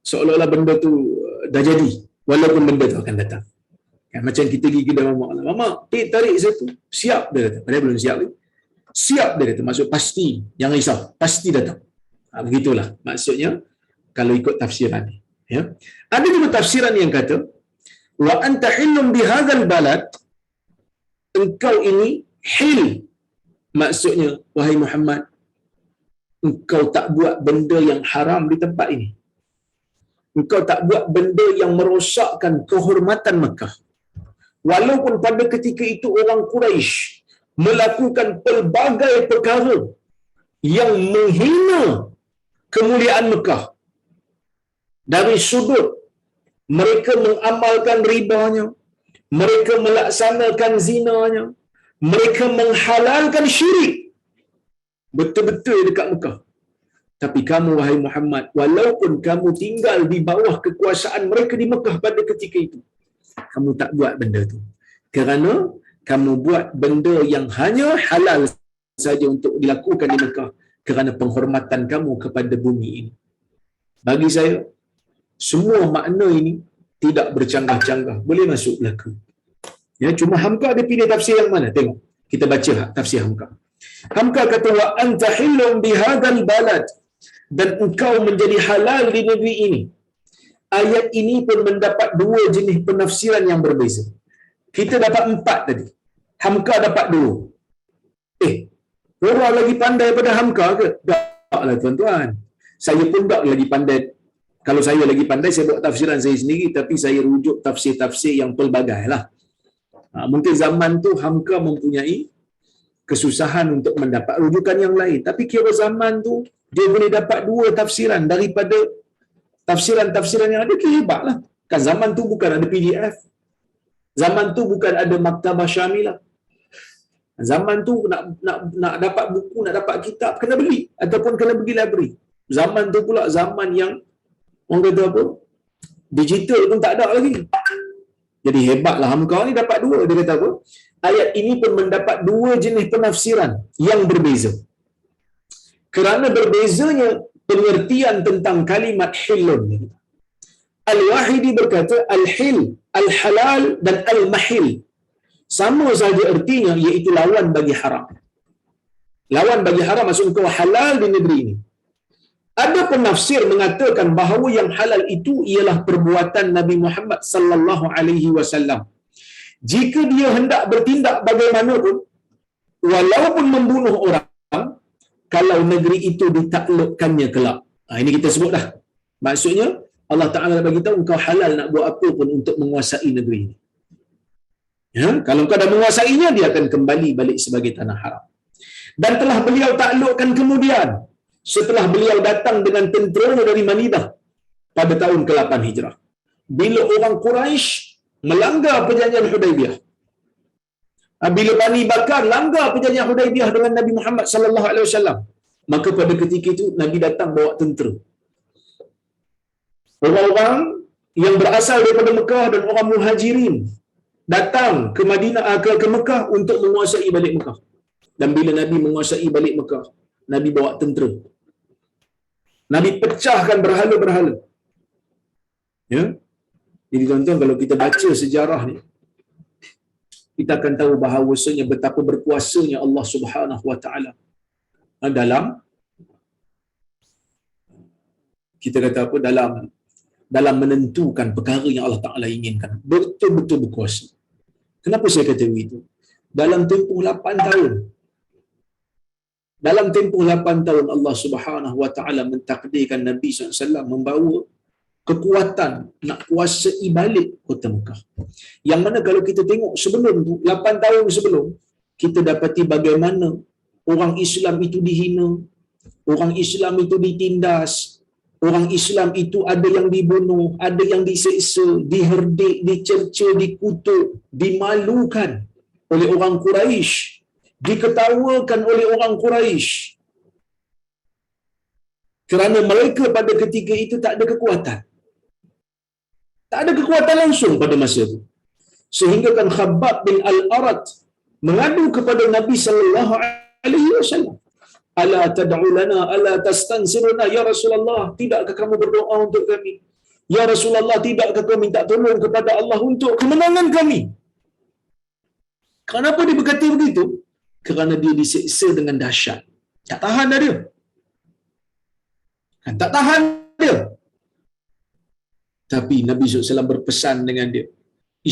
seolah-olah benda tu dah jadi, walaupun benda tu akan datang. Kan, macam kita pergi kedai mamak, mamak tarik satu, siap dia kata, padahal belum siap lagi. Siap dia kata, maksud pasti, jangan risau, pasti datang. Begitulah maksudnya kalau ikut tafsiran ni, ya. Ada juga tafsiran yang kata wa anta hillum bihadzal balad, engkau ini hil, maksudnya wahai Muhammad, engkau tak buat benda yang haram di tempat ini. Engkau tak buat benda yang merosakkan kehormatan Mekah. Walaupun pada ketika itu orang Quraisy melakukan pelbagai perkara yang menghina kemuliaan Mekah. Dari sudut mereka mengamalkan ribanya, mereka melaksanakan zinanya, mereka menghalalkan syirik betul-betul dekat Mekah. Tapi kamu wahai Muhammad, walaupun kamu tinggal di bawah kekuasaan mereka di Mekah pada ketika itu, kamu tak buat benda tu. Kerana kamu buat benda yang hanya halal saja untuk dilakukan di Mekah kerana penghormatan kamu kepada bumi ini. Bagi saya, semua makna ini tidak bercanggah-canggah, boleh masuk belaka. Ya, cuma Hamka ada pilih tafsir yang mana? Tengok, kita baca tafsir Hamka. Hamka kata wa anta hillum bihadzal balad, dan engkau menjadi halal di negeri ini. Ayat ini pun mendapat dua jenis penafsiran yang berbeza. Kita dapat 4 tadi. Hamka dapat 2. Orang lagi pandai pada Hamka ke? Taklah tuan-tuan. Saya pun tak lagi pandai. Kalau saya lagi pandai, saya buat tafsiran saya sendiri, tapi saya rujuk tafsir-tafsir yang pelbagai lah. Mungkin zaman tu Hamka mempunyai kesusahan untuk mendapat rujukan yang lain. Tapi kira zaman tu, dia boleh dapat 2 tafsiran daripada tafsiran-tafsiran yang ada, kira hebat lah. Kan zaman tu bukan ada PDF. Zaman tu bukan ada Maktabah Syamilah. Zaman tu nak dapat buku, nak dapat kitab, kena beli ataupun kena pergi library. Zaman tu pula zaman yang orang kata apa? Digital pun tak ada lagi. Jadi hebatlah Hamka ni dapat 2. Dia kata apa? Ayat ini pun mendapat 2 jenis penafsiran yang berbeza. Kerana berbezanya pengertian tentang kalimat hilun. Al-Wahidi berkata al-hil, al-halal dan al-mahil sama saja artinya, iaitu lawan bagi haram. Lawan bagi haram maksud kau halal di negeri ini. Ada penafsir mengatakan bahawa yang halal itu ialah perbuatan Nabi Muhammad sallallahu alaihi wasallam. Jika dia hendak bertindak bagaimanapun, walaupun membunuh orang, kalau negeri itu ditaklukkannya kelak. Ini kita sebut dah. Maksudnya Allah Ta'ala bagi tahu engkau halal nak buat apa pun untuk menguasai negeri ini. Ya, kalau engkau dah menguasainya, dia akan kembali balik sebagai tanah haram. Dan telah beliau taklukkan kemudian setelah beliau datang dengan tentera dari Madinah pada tahun ke-8 Hijrah. Bila orang Quraisy melanggar perjanjian Hudaibiyah. Bila Bani Bakar langgar perjanjian Hudaibiyah dengan Nabi Muhammad sallallahu alaihi wasallam, maka pada ketika itu Nabi datang bawa tentera. Orang-orang yang berasal daripada Mekah dan orang Muhajirin datang ke Madinah, ke Mekah untuk menguasai balik Mekah. Dan bila Nabi menguasai balik Mekah, Nabi bawa tentera. Nabi pecahkan berhala-berhala. Ya. Jadi tuan-tuan, kalau kita baca sejarah ni, kita akan tahu bahawasanya betapa berkuasanya Allah Subhanahu wa taala dalam kita kata apa, dalam menentukan perkara yang Allah Taala inginkan. Betul-betul berkuasa. Kenapa saya kata begitu? Dalam tempoh 8 tahun. Dalam tempoh 8 tahun Allah Subhanahu wa taala mentakdirkan Nabi SAW membawa kekuatan nak kuasai balik kota Mekah. Yang mana kalau kita tengok sebelum tu, 8 tahun sebelum, kita dapati bagaimana orang Islam itu dihina, orang Islam itu ditindas, orang Islam itu ada yang dibunuh, ada yang diseksa, diherdik, dicerca, dikutuk, dimalukan oleh orang Quraisy, diketawakan oleh orang Quraisy. Kerana mereka pada ketika itu tak ada kekuatan. Tak ada kekuatan langsung pada masa itu. Sehingga kan Khabbab bin Al-Arat mengadu kepada Nabi sallallahu alaihi wasallam. Ala tad'u lana, ala tastansiruna ya Rasulullah, tidakkah kamu berdoa untuk kami? Ya Rasulullah, tidakkah kau minta tolong kepada Allah untuk kemenangan kami? Kenapa dia berkata begitu? Kerana dia diseksa dengan dahsyat. Tak tahan dah dia. Tak tahan dia. Tapi Nabi SAW berpesan dengan dia,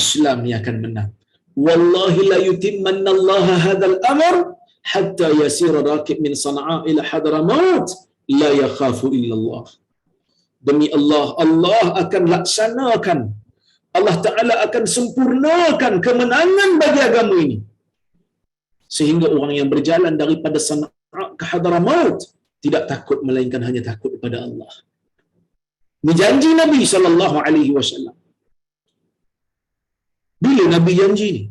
Islam ni akan menang. Wallahi la yutimmanna Allah hadzal amr hatta yasira rakib min Sana'a ila Hadramaut la yakhafu illa Allah. Demi Allah, Allah akan laksanakan, Allah Ta'ala akan sempurnakan kemenangan bagi agama ini. Sehingga orang yang berjalan daripada Sana'a ke Hadramaut tidak takut melainkan hanya takut kepada Allah. Ini janji Nabi sallallahu alaihi wasallam. Bila Nabi janji ni?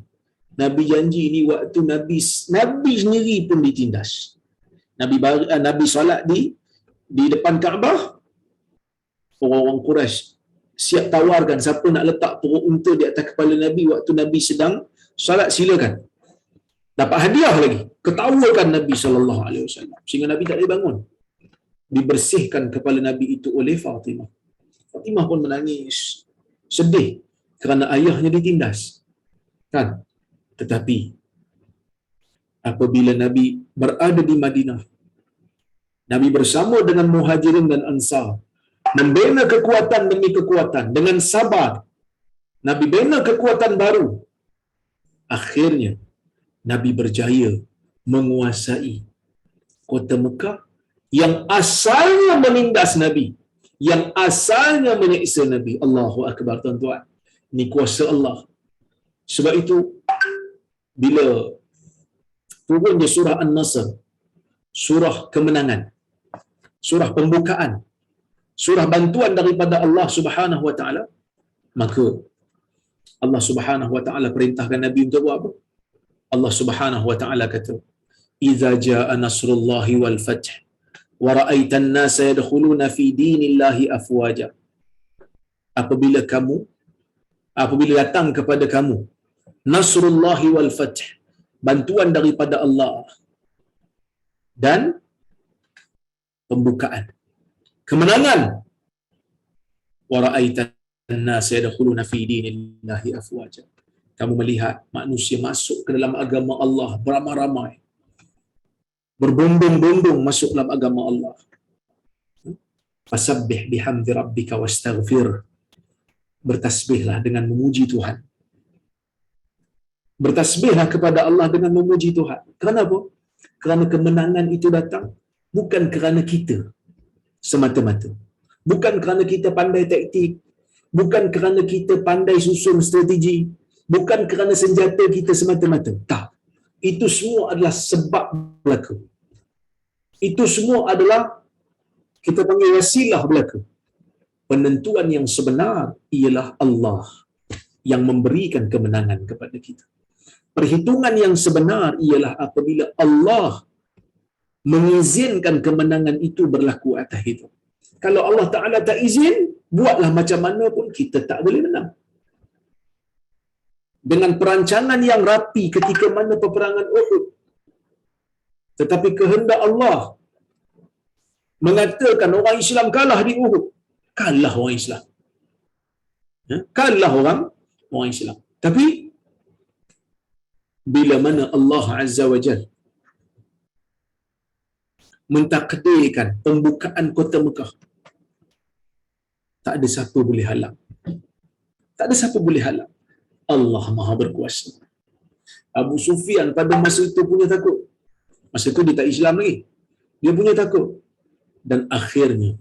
Nabi janji ni waktu Nabi sendiri pun ditindas. Nabi solat di depan Kaabah, orang-orang Quraisy siap tawarkan siapa nak letak perut unta di atas kepala Nabi waktu Nabi sedang solat, silakan. Dapat hadiah lagi. Ketawakan Nabi SAW. Sehingga Nabi tak boleh bangun. Dibersihkan kepala Nabi itu oleh Fatimah. Fatimah pun menangis. Sedih kerana ayahnya ditindas. Kan? Tetapi apabila Nabi berada di Madinah, Nabi bersama dengan Muhajirin dan Ansar membina kekuatan demi kekuatan dengan sabar. Nabi bina kekuatan baru. Akhirnya Nabi berjaya menguasai kota Mekah yang asalnya menindas Nabi, yang asalnya menyiksa Nabi. Allahu Akbar, tuan-tuan. Ini kuasa Allah. Sebab itu bila turun di surah An-Nasr, surah kemenangan, surah pembukaan, surah bantuan daripada Allah Subhanahu wa taala, maka Allah Subhanahu wa taala perintahkan Nabi untuk buat apa? Allah Subhanahu wa taala kata, "Idza jaa nasrullahi wal fath wa ra'aitan nasa yadkhuluna fi dinillahi afwaja." Apabila datang kepada kamu nasrullahi wal fath, bantuan daripada Allah dan pembukaan, kemenangan, wa ra'aitan nasa yadkhuluna fi dinillahi afwaja, kamu melihat manusia masuk ke dalam agama Allah beramai-ramai, berbondong-bondong masuk dalam agama Allah. Fasabbih bihamdi rabbika wastaghfir. Bertasbihlah dengan memuji Tuhan. Bertasbihlah kepada Allah dengan memuji Tuhan. Kenapa? Kerana kemenangan itu datang bukan kerana kita semata-mata. Bukan kerana kita pandai taktik, bukan kerana kita pandai susun strategi, bukan kerana senjata kita semata-mata. Tak. Itu semua adalah sebab belaka. Itu semua adalah kita panggil wasilah belaka. Penentuan yang sebenar ialah Allah yang memberikan kemenangan kepada kita. Perhitungan yang sebenar ialah apabila Allah mengizinkan kemenangan itu berlaku atas kita. Kalau Allah Ta'ala tak izin, buatlah macam mana pun kita tak boleh menang. Dengan perancangan yang rapi ketika mana peperangan Uhud, tetapi kehendak Allah mengatakan orang Islam kalah di Uhud. Kalah orang Islam. Kalah orang Islam. Tapi bila mana Allah Azza wa Jal mentakdirkan pembukaan kota Mekah, tak ada siapa boleh halang. Tak ada siapa boleh halang. Allah Maha berkuasa. Abu Sufyan pada masa itu punya takut. Masa itu dia tak Islam lagi. Dia punya takut. Dan akhirnya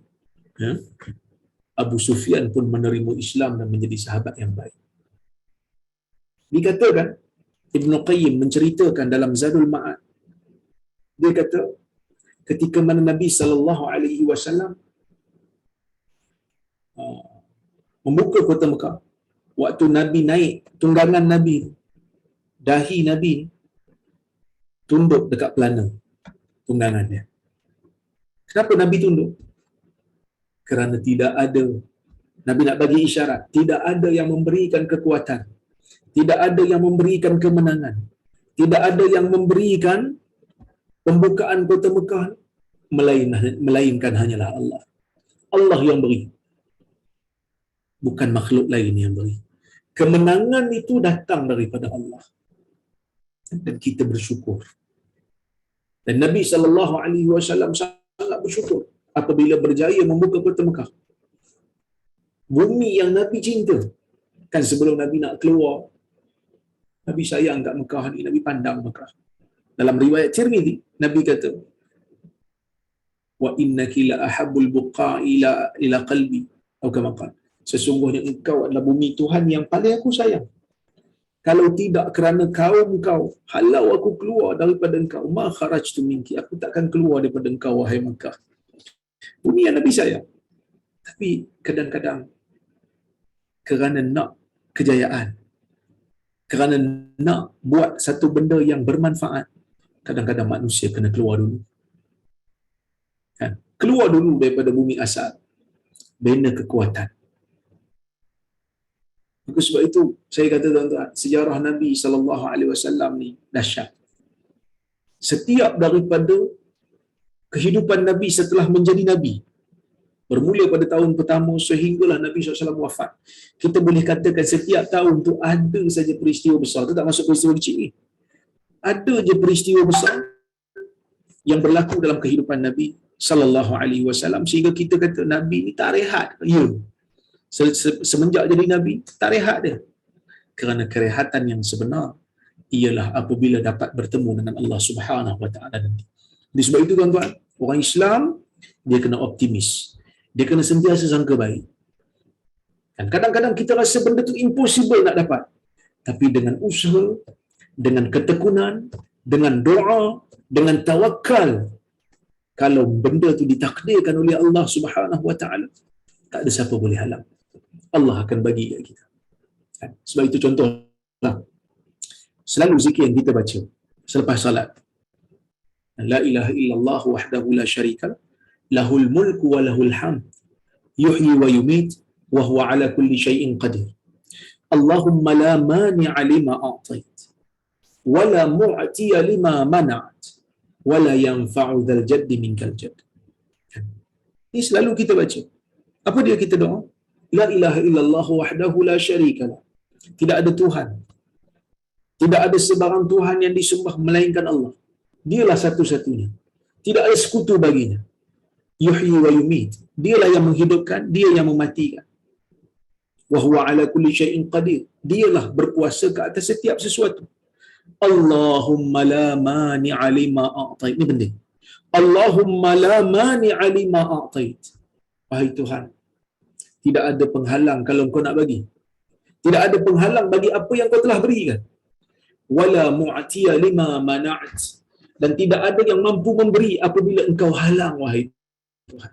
Abu Sufyan pun menerima Islam dan menjadi sahabat yang baik. Dikatakan, Ibn Qayyim menceritakan dalam Zadul Ma'ad, dia kata ketika mana Nabi SAW membuka kota Mekah, waktu Nabi naik tunggangan Nabi, dahi Nabi tunduk dekat pelana tunggangan dia. Kenapa Nabi tunduk? Kerana tidak ada, Nabi nak bagi isyarat, tidak ada yang memberikan kekuatan, tidak ada yang memberikan kemenangan, tidak ada yang memberikan pembukaan kota Mekah melainkan hanyalah Allah. Allah yang beri, bukan makhluk lain yang beri. Kemenangan itu datang daripada Allah, dan kita bersyukur. Dan Nabi SAW sangat bersyukur apabila berjaya membuka kota Mekah. Bumi yang Nabi cinta. Kan sebelum Nabi nak keluar, Nabi sayang kat Mekah ni, Nabi pandang Mekah. Dalam riwayat Tirmizi, Nabi kata, wa innaki la ahabbul buqa'i ila qalbi, atau kama qala, sesungguhnya engkau adalah bumi Tuhan yang paling aku sayang. Kalau tidak kerana kaum kau, halau aku keluar daripada engkau, ma kharajtu minki, aku takkan keluar daripada engkau wahai Mekah. Bumi yang Nabi sayang. Tapi kadang-kadang kerana nak kejayaan, kerana nak buat satu benda yang bermanfaat, kadang-kadang manusia kena keluar dulu. Kan? keluar dulu daripada bumi asal, bina kekuatan. Maka sebab itu saya kata tuan-tuan, sejarah Nabi sallallahu alaihi wasallam ni dahsyat. Setiap daripada kehidupan Nabi setelah menjadi Nabi, bermula pada tahun pertama sehinggalah Nabi SAW wafat, kita boleh katakan setiap tahun tu ada saja peristiwa besar. Tu tak masuk peristiwa kecil ni. Ada je peristiwa besar yang berlaku dalam kehidupan Nabi sallallahu alaihi wasallam sehingga kita kata Nabi ni tak rehat. Ya. Semenjak jadi Nabi tak rehat dia. Kerana kerehatan yang sebenar ialah apabila dapat bertemu dengan Allah Subhanahu wa taala nanti. Jadi sebab itu tuan-tuan, orang Islam dia kena optimis. Dia kena sentiasa sangka baik. Dan kadang-kadang kita rasa benda tu impossible nak dapat. Tapi dengan usaha, dengan ketekunan, dengan doa, dengan tawakal, kalau benda tu ditakdirkan oleh Allah Subhanahu wa taala, tak ada siapa boleh halang. Allah akan bagi kat kita. Sebab itu contohlah, selalu zikir yang kita baca selepas salat, la ilaha illallah wahdahu la syarika lahul mulku wa lahul hamd yuhyi wa yumit wa huwa ala kulli syai'in qadir. Allahumma la mani'a lima a'tait wa la mu'tiya lima mana'at wa la yanfa'u dzal jaddi minkal jadd. Ini selalu kita baca. Apa dia kita doa? La ilaha illallah wahdahu la syarika lah. Tidak ada Tuhan. Tidak ada sebarang Tuhan yang disembah melainkan Allah. Dialah satu-satunya. Tidak ada sekutu baginya. Yuhyi wa yumit. Dialah yang menghidupkan, dia yang mematikan. Wa huwa ala kulli syai'in qadir. Dialah berkuasa ke atas setiap sesuatu. Allahumma la mani'a lima a'tait. Ini penting. Allahumma la mani'a lima a'tait. Wahai Tuhan, tidak ada penghalang kalau Engkau nak bagi. Tidak ada penghalang bagi apa yang Kau telah berikan. Wala mu'tiya lima mana'at. Dan tidak ada yang mampu memberi apabila Engkau halang, wahai Tuhan.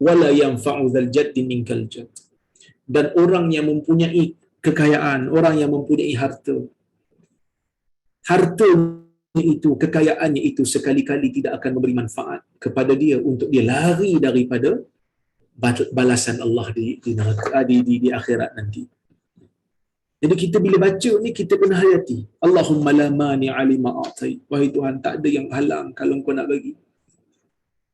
Wala yanfa'u dzal jaddi minkal jadd. Dan orang yang mempunyai kekayaan, orang yang mempunyai harta itu, kekayaannya itu sekali-kali tidak akan memberi manfaat kepada dia untuk dia lari daripada balasan Allah di neraka, di akhirat nanti. Jadi kita bila baca ni kita kena hayati. Allahumma la mani'a lima a'tait. Wahai Tuhan, tak ada yang halang kalau Engkau nak bagi.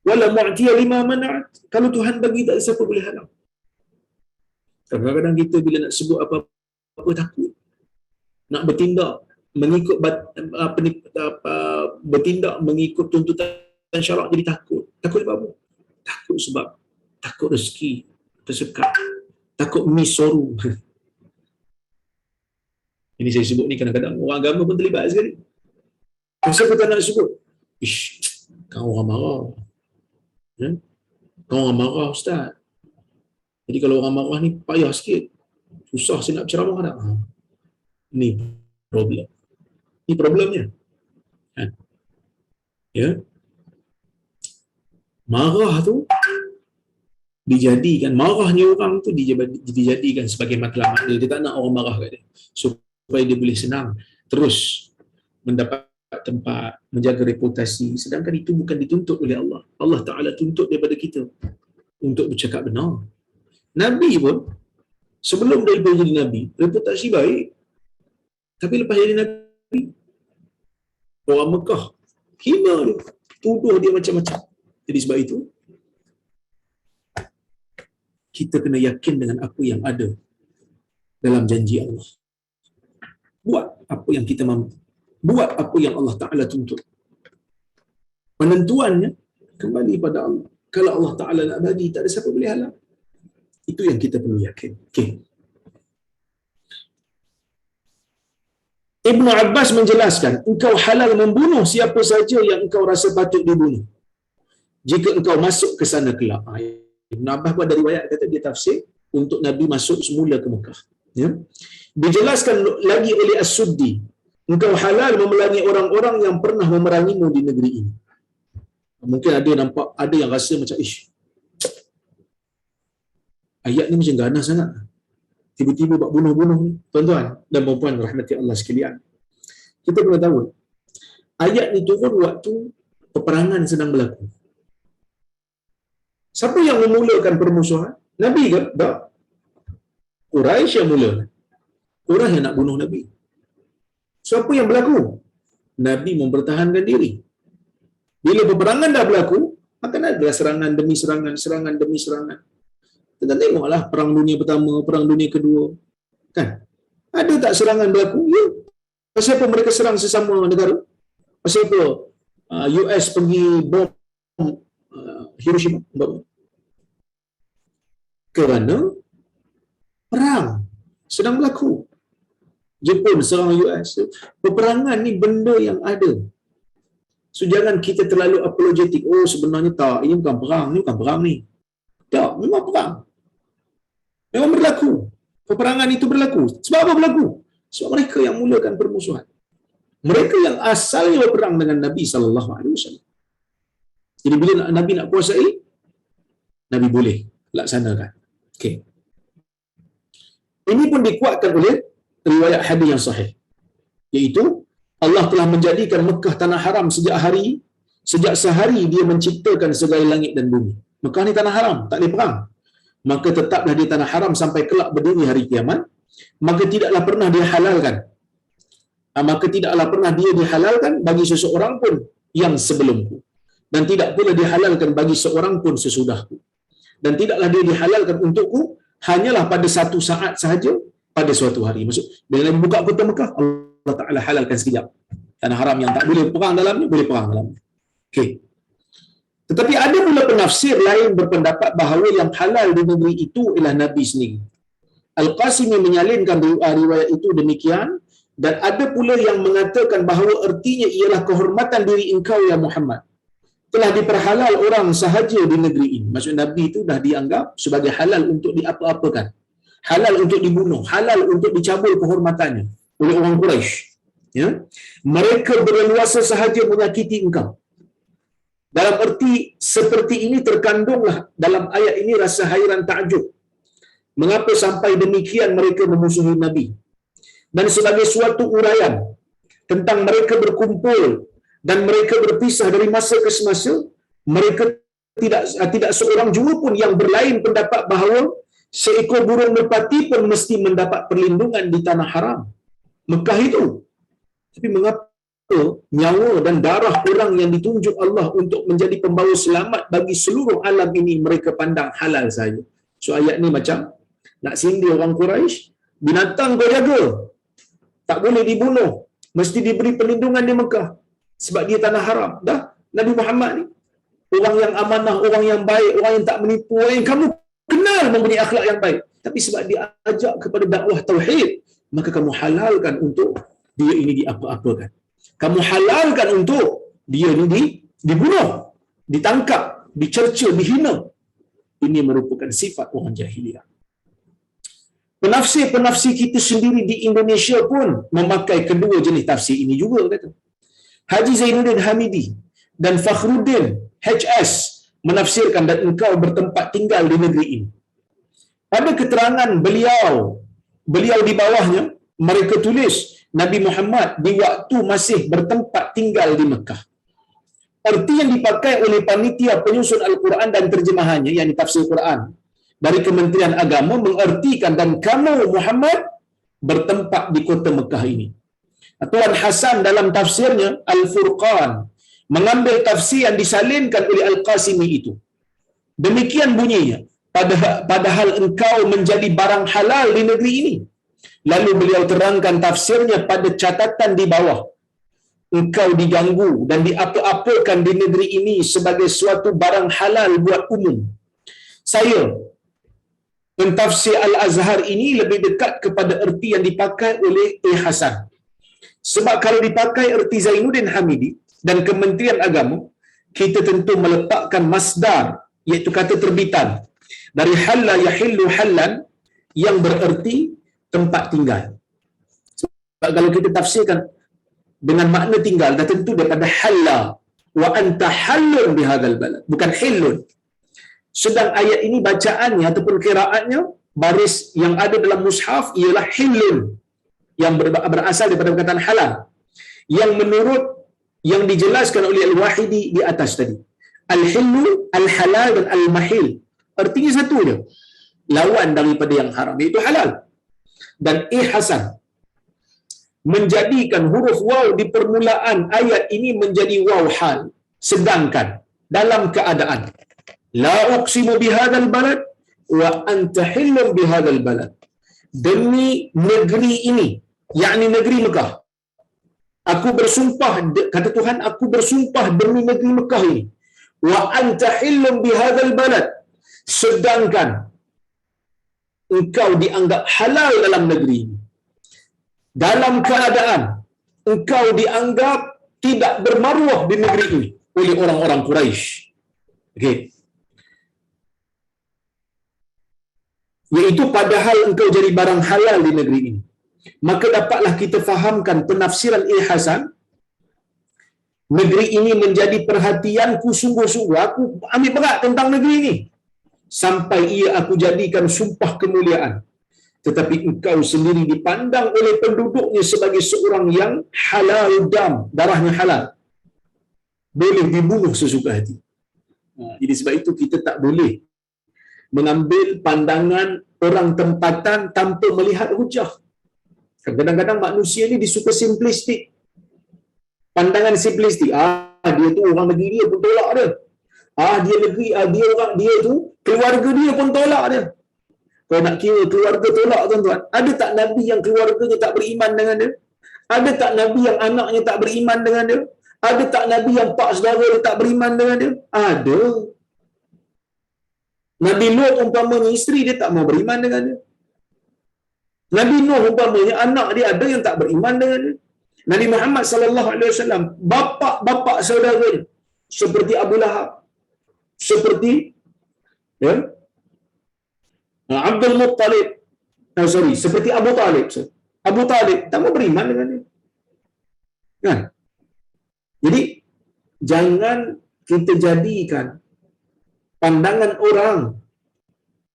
Wala mu'tiya lima mana'at. Kalau Tuhan bagi tak ada siapa boleh halang. Kadang-kadang kita bila nak sebut apa takut. Nak bertindak mengikut bertindak mengikut tuntutan syarak jadi takut. Takut sebab apa? Takut sebab takut rezeki tersekat. Takut miss soru. Ini saya sebut ni kadang-kadang orang agama pun terlibat sekali. Kenapa aku tak nak sebut? Kau orang marah. Kau orang marah, Ustaz. Jadi kalau orang marah ni payah sikit. Susah saya nak ceramah dah. Ni problem. Ini problemnya. Ya. Marah tu dijadikan, marahnya orang tu dijadikan sebagai matlamat dia. Dia tak nak orang marah kat dia. Supaya dia boleh senang terus mendapat tempat, menjaga reputasi. Sedangkan itu bukan dituntut oleh Allah. Allah Ta'ala tuntut daripada kita untuk bercakap benar. Nabi pun, sebelum daripada jadi Nabi, reputasi baik. Tapi lepas jadi Nabi, orang Mekah hina dia, tuduh dia macam-macam. Jadi sebab itu, kita kena yakin dengan apa yang ada dalam janji Allah. Buat apa yang kita mampu. Buat apa yang Allah Ta'ala tuntut. Penentuannya kembali pada Allah. Kalau Allah Ta'ala nak bagi, tak ada siapa boleh halang. Itu yang kita perlu yakin. Okay. Ibnu Abbas menjelaskan, engkau halal membunuh siapa saja yang engkau rasa patut dibunuh, jika engkau masuk ke sana kelak. Ibnu Abbas buat dari riwayat kata dia tafsir untuk Nabi masuk semula ke Mekah. Ya. Dijelaskan lagi oleh As-Suddi, engkau halal memerangi orang-orang yang pernah memerangimu di negeri ini. Mungkin ada yang rasa macam ayat ni macam ganas sangat. Tiba-tiba buat bunuh-bunuh ni. Tuan-tuan dan puan-puan rahmati Allah sekalian, kita kena tahu ayat ni turun waktu peperangan sedang berlaku. Siapa yang memulakan permusuhan? Nabi ke? Tak. Quraisy yang mula. Quraisy yang nak bunuh Nabi. Siapa yang berlaku? Nabi mempertahankan diri. Bila peperangan dah berlaku, akan ada serangan demi serangan, serangan demi serangan. Kita tengoklah perang dunia pertama, perang dunia kedua. Kan? Ada tak serangan berlaku? Ya. Pasal apa mereka serang sesama negara? Pasal apa US pergi bom Hiroshima? Kerana perang sedang berlaku. Jepun serang US. Peperangan ni benda yang ada. So jangan kita terlalu apologetik. Oh sebenarnya tak, ini bukan perang, ni bukan perang ni. Tak, memang perang. Memang berlaku. Peperangan itu berlaku. Sebab apa berlaku? Sebab mereka yang mulakan permusuhan. Mereka yang asalnya berperang dengan Nabi SAW. Jadi bila Nabi nak kuasai, Nabi boleh laksanakan. Okey. Ini pun dikuatkan oleh riwayat hadis yang sahih. Iaitu Allah telah menjadikan Mekah tanah haram sejak sehari dia menciptakan segala langit dan bumi. Mekah ni tanah haram, tak boleh perang. Maka tetaplah dia tanah haram sampai kelak berdiri hari kiamat. Maka tidaklah pernah dia halalkan. Maka tidaklah pernah dia dihalalkan bagi seseorang pun yang sebelumku. Dan tidak pula dihalalkan bagi seorang pun sesudahku. Dan tidaklah dia dihalalkan untukku hanyalah pada satu saat sahaja pada suatu hari. Maksud, bila Nabi buka kota Mekah, Allah Ta'ala halalkan sekejap. Tanah haram yang tak boleh perang dalamnya, boleh perang dalamnya. Okey. Tetapi ada pula penafsir lain berpendapat bahawa yang halal di negeri itu ialah Nabi sendiri. Al-Qasimi menyalinkan riwayat itu demikian, dan ada pula yang mengatakan bahawa ertinya ialah kehormatan diri engkau ya Muhammad telah diperhalal orang sahaja di negeri ini. Maksud Nabi itu dah dianggap sebagai halal untuk diapa-apakan, halal untuk dibunuh, halal untuk dicabul kehormatannya oleh orang Quraisy. Ya, mereka berleluasa sahaja menyakiti engkau. Dalam erti seperti ini terkandunglah dalam ayat ini rasa hairan takjub. Mengapa sampai demikian mereka memusuhi Nabi? Dan sebagai suatu uraian tentang mereka berkumpul dan mereka berpisah dari masa ke semasa, mereka tidak seorang jua pun yang berlain pendapat bahawa seekor burung merpati pun mesti mendapat perlindungan di tanah haram Mekah itu. Tapi mengapa nyawa dan darah orang yang ditunjuk Allah untuk menjadi pembawa selamat bagi seluruh alam ini mereka pandang halal saja? So ayat ni macam nak sindir orang Quraisy, binatang kau jaga, tak boleh dibunuh, mesti diberi perlindungan di Mekah sebab dia tanah haram. Dah Nabi Muhammad ni orang yang amanah, orang yang baik, orang yang tak menipu, orang yang kamu kenal mempunyai akhlak yang baik, tapi sebab dia ajak kepada dakwah tauhid, maka kamu halalkan untuk dia ini diapa-apakan. Kamu halalkan untuk dia ini dibunuh, ditangkap, dicerca, dihina. Ini merupakan sifat orang jahiliah. Penafsir-penafsir kita sendiri di Indonesia pun memakai kedua jenis tafsir ini juga, kata. Haji Zainuddin Hamidi dan Fakhruddin HS menafsirkan dan engkau bertempat tinggal di negeri ini. Pada keterangan beliau di bawahnya, mereka tulis Nabi Muhammad di waktu masih bertempat tinggal di Mekah. Erti yang dipakai oleh panitia penyusun Al-Quran dan terjemahannya, yakni tafsir Quran dari Kementerian Agama, mengertikan dan kamu Muhammad bertempat di kota Mekah ini. Tuan Hasan dalam tafsirnya Al-Furqan mengambil tafsir yang disalinkan oleh Al-Qasimi itu. Demikian bunyinya, padahal engkau menjadi barang halal di negeri ini. Lalu beliau terangkan tafsirnya pada catatan di bawah. Engkau diganggu dan diapa-apakan di negeri ini sebagai suatu barang halal buat umum. Saya mentafsir Al-Azhar ini lebih dekat kepada erti yang dipakai oleh Hasan. Sebab kalau dipakai erti Zainuddin Hamidi dan Kementerian Agama, kita tentu meletakkan masdar, iaitu kata terbitan, dari halla yahillu hallan yang bererti tempat tinggal. Sebab kalau kita tafsirkan dengan makna tinggal, dah tentu daripada halla wa anta hallun bihadzal balad, bukan hillun. Sedang ayat ini bacaannya ataupun qiraatnya, baris yang ada dalam mushaf ialah hillun, yang berasal daripada perkataan halal, yang menurut yang dijelaskan oleh Al-Wahidi di atas tadi. Al-hillu, al-halal dan al-mahil. Artinya satu je. Lawan daripada yang haram, iaitu halal. Dan ihsan, menjadikan huruf waw di permulaan ayat ini menjadi waw hal. Sedangkan dalam keadaan la uqsimu bihadzal balad wa anta hillun bihadzal balad. Demi negeri ini, yakni negeri Mekah. Aku bersumpah, kata Tuhan, aku bersumpah demi negeri Mekah ini. Wa anta hillun bihadzal balad. Sedangkan engkau dianggap halal dalam negeri ini. Dalam keadaan engkau dianggap tidak bermaruah di negeri ini oleh orang-orang Quraisy. Okey. Iaitu padahal engkau jadi barang halal di negeri ini. Maka dapatlah kita fahamkan penafsiran ihsan. Negeri ini menjadi perhatianku sungguh-sungguh. Aku ambil berat tentang negeri ini. Sampai ia aku jadikan sumpah kemuliaan. Tetapi engkau sendiri dipandang oleh penduduknya sebagai seorang yang halal dam, darahnya halal. Boleh dibunuh sesuka hati. Jadi sebab itu kita tak boleh mengambil pandangan orang tempatan tanpa melihat hujah. Kadang-kadang manusia ni disuka simplistik. Pandangan simplistik. Dia tu orang negeri dia pun tolak dia. Dia negeri, dia orang dia tu keluarga dia pun tolak dia. Kau nak kira keluarga tolak, tuan-tuan? Ada tak Nabi yang keluarganya tak beriman dengan dia? Ada tak Nabi yang anaknya tak beriman dengan dia? Ada tak Nabi yang pak saudara dia tak beriman dengan dia? Ada. Nabi Lut umpamanya isteri dia tak mau beriman dengan dia. Nabi Nuh umpamanya anak dia ada yang tak beriman dengan dia. Nabi Muhammad sallallahu alaihi wasallam bapa saudara seperti Abu Lahab, seperti Abdul Muttalib, seperti Abu Talib. Abu Talib tak mau beriman dengan dia. Kan? Jadi jangan kita jadikan pandangan orang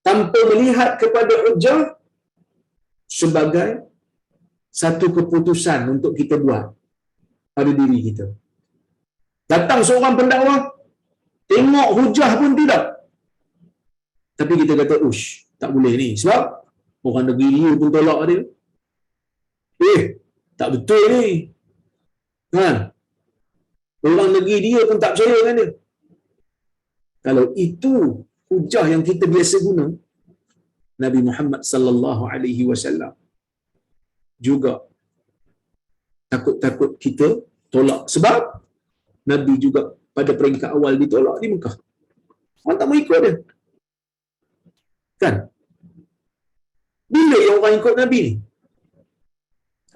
tanpa melihat kepada hujah sebagai satu keputusan untuk kita buat pada diri kita. Datang seorang pendakwah, tengok hujah pun tidak. Tapi kita kata, tak boleh ni. Sebab orang negeri dia pun tolak dia. Tak betul ni. Kan? Orang negeri dia pun tak percaya dengan dia. Kalau itu hujah yang kita biasa guna, Nabi Muhammad sallallahu alaihi wasallam juga takut-takut kita tolak. Sebab Nabi juga pada peringkat awal ditolak di Mekah. Orang tak mau ikut dia. Kan? Bila yang orang ikut Nabi ni?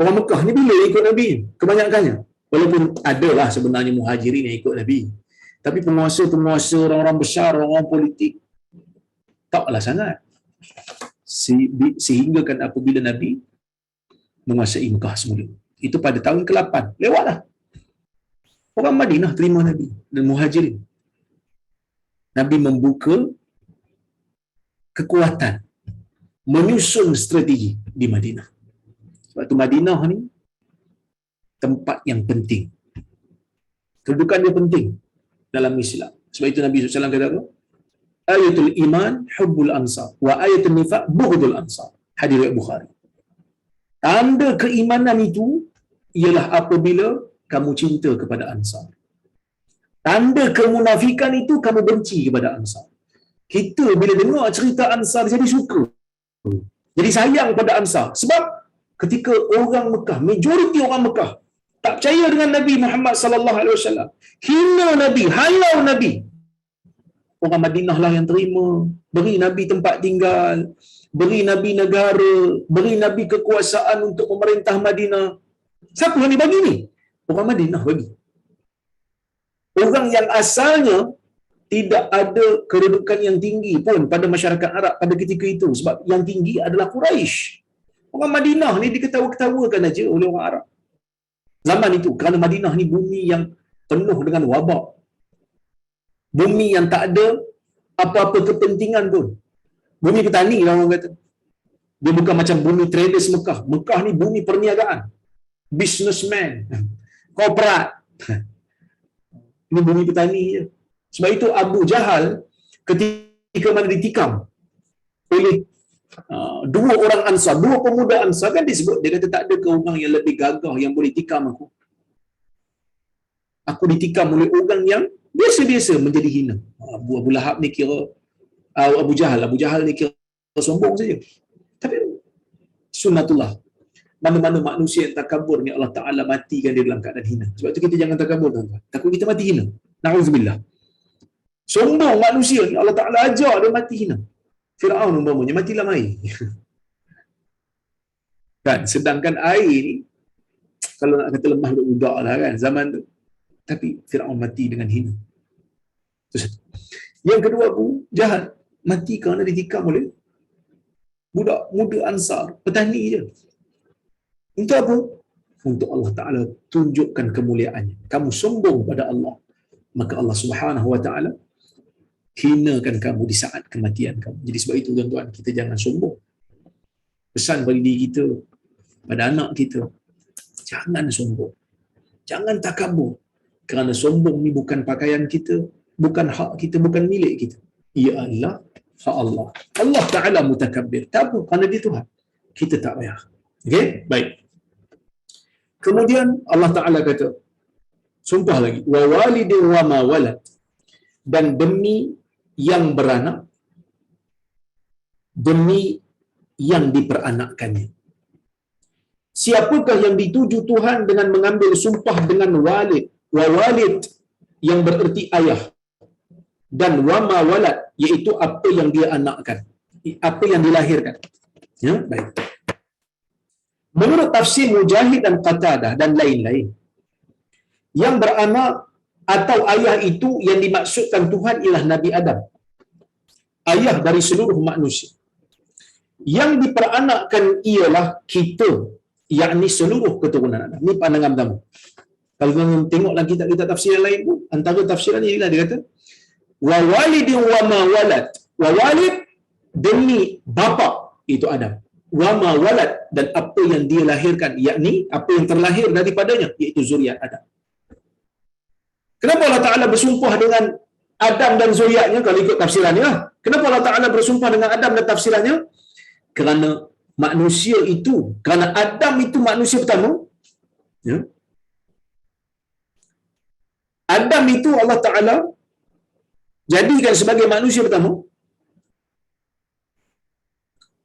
Orang Mekah ni bila ikut Nabi ni? Kebanyakannya. Walaupun adalah sebenarnya muhajirin yang ikut Nabi. Tapi penguasa-penguasa, orang-orang besar, orang-orang politik, taklah sangat. Sehingga kan apabila Nabi menguasai Mekah semula. Itu pada tahun ke-8. Lewatlah. Orang Madinah terima Nabi dan muhajirin. Nabi membuka kekuatan, menyusun strategi di Madinah. Sebab tu Madinah ni tempat yang penting. Kedudukan dia penting dalam Islam. Sebab itu Nabi SAW kata apa? Ayatul iman hubbul ansar wa ayatul nifaq bughdul ansar. Hadis riwayat Bukhari. Tanda keimanan itu ialah apabila kamu cinta kepada ansar. Tanda kemunafikan itu kamu benci kepada ansar. Kita bila dengar cerita ansar jadi suka. Jadi sayang pada ansar. Sebab ketika orang Mekah, majoriti orang Mekah tak percaya dengan Nabi Muhammad sallallahu alaihi wasallam, hina Nabi, halau Nabi. Orang Madinah lah yang terima, beri Nabi tempat tinggal, beri Nabi negara, beri Nabi kekuasaan untuk memerintah Madinah. Siapa yang dibagi ni? Orang Madinah bagi. Orang yang asalnya tidak ada kedudukan yang tinggi pun pada masyarakat Arab pada ketika itu. Sebab yang tinggi adalah Quraisy. Orang Madinah ni diketawa-ketawakan aja oleh orang Arab zaman itu, kerana Madinah ni bumi yang penuh dengan wabak, bumi yang tak ada apa-apa kepentingan pun, bumi petani lah orang kata. Dia bukan macam bumi traders Mekah. Mekah ni bumi perniagaan, businessman, korporat. Ini bumi petani je. Sebab itu Abu Jahal ketika mana ditikam oleh dua orang Ansar, dua pemuda Ansar, kan disebut, dia kata tak ada ke orang yang lebih gagah yang boleh tikam aku. Aku ditikam oleh orang yang biasa-biasa menjadi hina. Abu Lahab ni kira Abu Jahal ni kira sombong saja. Tapi sunnatullah, mana-mana manusia yang takabur ni Allah Ta'ala matikan dia dalam keadaan hina. Sebab tu kita jangan takabur, tuan-tuan. Takut kita mati hina. Na'udzubillah. Sombong manusia ni Allah Ta'ala ajar dia mati hina. Fir'aun umpamanya mati dalam air. Kan? Sedangkan air ni, kalau nak kata lemah budak lah kan zaman tu. Tapi Fir'aun mati dengan hina. Yang kedua, Abu Jahal mati kerana ditikam oleh budak muda Ansar, petani je. Untuk apa? Untuk Allah Ta'ala tunjukkan kemuliaannya. Kamu sombong pada Allah, maka Allah Subhanahu Wa Ta'ala hinakan kamu di saat kematian kamu. Jadi sebab itu, tuan-tuan, kita jangan sombong. Pesan bagi diri kita, pada anak kita, jangan sombong. Jangan takabur. Kerana sombong ni bukan pakaian kita, bukan hak kita, bukan milik kita. Ia adalah hak Allah. Allah Ta'ala mutakabbir. Tak apa, kerana dia Tuhan. Kita tak payah. Okey? Baik. Kemudian Allah Ta'ala kata, sumpah lagi, wa walidin wa ma walad, dan demi yang beranak, demi yang diperanakkannya. Siapakah yang dituju Tuhan dengan mengambil sumpah dengan walid? Wa walid yang bererti ayah, dan wa ma walad iaitu apa yang dia anakkan, apa yang dilahirkan. Ya, baik. Menurut tafsir Mujahid dan Qatadah dan lain-lain, yang beranak atau ayah itu yang dimaksudkan Tuhan ialah Nabi Adam, ayah dari seluruh manusia. Yang diperanakkan ialah kita, yakni seluruh keturunan Adam. Ini pandangan pertama. Kalau kita tengok lagi kitab-kitab tafsir yang lain pun, antara tafsirannya ialah dia kata wa walidin wa ma walad. Wa walid demi bapa, itu Adam. Wa ma walad, dan apa yang dia lahirkan, yakni apa yang terlahir daripadanya, iaitu zuriat Adam. Kenapa Allah Ta'ala bersumpah dengan Adam dan zuriatnya kalau ikut tafsirannya? Kenapa Allah Ta'ala bersumpah dengan Adam dan tafsirannya? Kerana manusia itu, kerana Adam itu manusia pertama, ya. Adam itu Allah Ta'ala jadikan sebagai manusia pertama.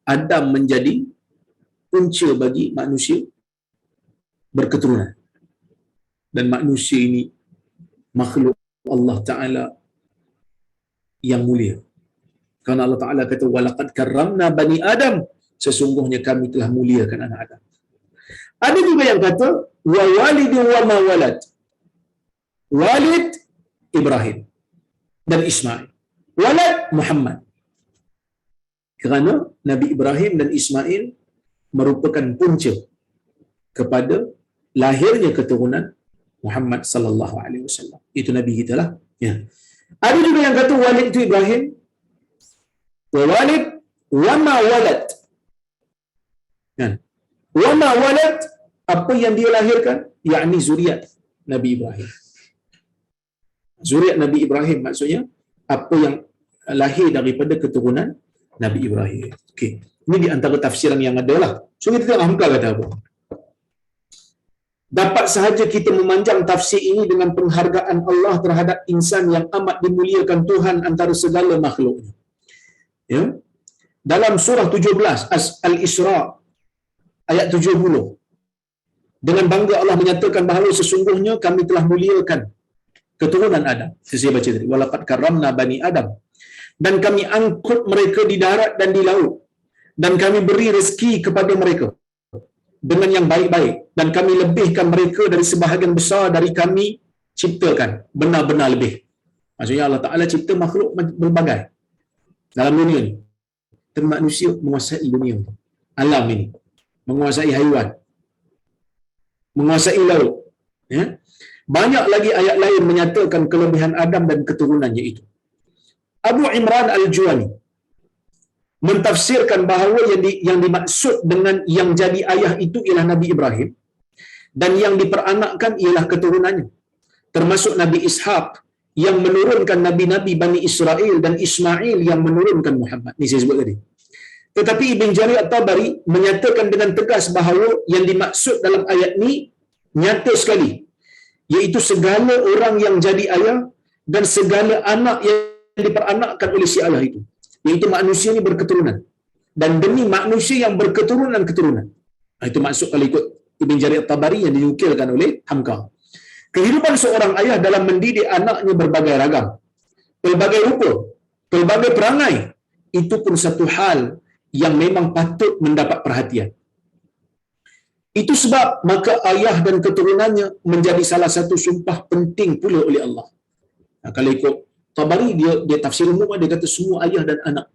Adam menjadi punca bagi manusia berketurunan. Dan manusia ini makhluk Allah Ta'ala yang mulia. Kerana Allah Ta'ala kata, walaqad karramna bani Adam, sesungguhnya kami telah muliakan anak Adam. Ada juga yang kata, wa walidin wa ma walad. Walid Ibrahim dan Ismail, walad Muhammad. Kerana Nabi Ibrahim dan Ismail merupakan punca kepada lahirnya keturunan Muhammad sallallahu alaihi wasallam. Itu nabi kita lah, ya. Ada juga yang kata walid itu Ibrahim, wa walid wa ma walad. Kan? Wa ma walad, apa yang dia lahirkan, yakni zuriat Nabi Ibrahim. Zuriat Nabi Ibrahim maksudnya apa yang lahir daripada keturunan Nabi Ibrahim. Okey. Ini di antara tafsiran yang ada lah. So kita tengok Hamka kata apa. Dapat sahaja kita memanjang tafsir ini dengan penghargaan Allah terhadap insan yang amat dimuliakan Tuhan antara segala makhluknya. Ya. Dalam surah 17 Al-Isra ayat 70, dengan bangga Allah menyatakan bahawa sesungguhnya kami telah muliakan keturunan Adam. Saya baca tadi, walaqad karramna bani Adam, dan kami angkut mereka di darat dan di laut, dan kami beri rezeki kepada mereka dengan yang baik-baik, dan kami lebihkan mereka dari sebahagian besar dari kami ciptakan, benar-benar lebih. Maksudnya Allah Ta'ala cipta makhluk berbagai dalam dunia ni. Tapi manusia menguasai dunia ni, alam ini, menguasai haiwan, menguasai laut, ya. Banyak lagi ayat lain menyatakan kelebihan Adam dan keturunannya itu. Abu Imran Al-Juwani mentafsirkan bahawa yang dimaksud dengan yang jadi ayah itu ialah Nabi Ibrahim, dan yang diperanakkan ialah keturunannya, termasuk Nabi Ishaq yang menurunkan nabi-nabi Bani Israel dan Ismail yang menurunkan Muhammad. Ni saya sebut tadi. Tetapi Ibn Jarir At-Tabari menyatakan dengan tegas bahawa yang dimaksud dalam ayat ni nyata sekali, iaitu segala orang yang jadi ayah dan segala anak yang diperanakkan oleh si ayah itu, iaitu manusia ni berketurunan, dan demi manusia yang berketurunan-keturunan. Itu maksud kalau ikut Ibn Jarir At-Tabari yang dinukilkan oleh Hamka. Kehidupan seorang ayah dalam mendidik anaknya berbagai ragam, pelbagai rupa, pelbagai perangai, itu pun satu hal yang memang patut mendapat perhatian. Itu sebab maka ayah dan keturunannya menjadi salah satu sumpah penting pula oleh Allah. Kalau ikut Tabari, dia tafsir umum, dia kata semua ayah dan anak.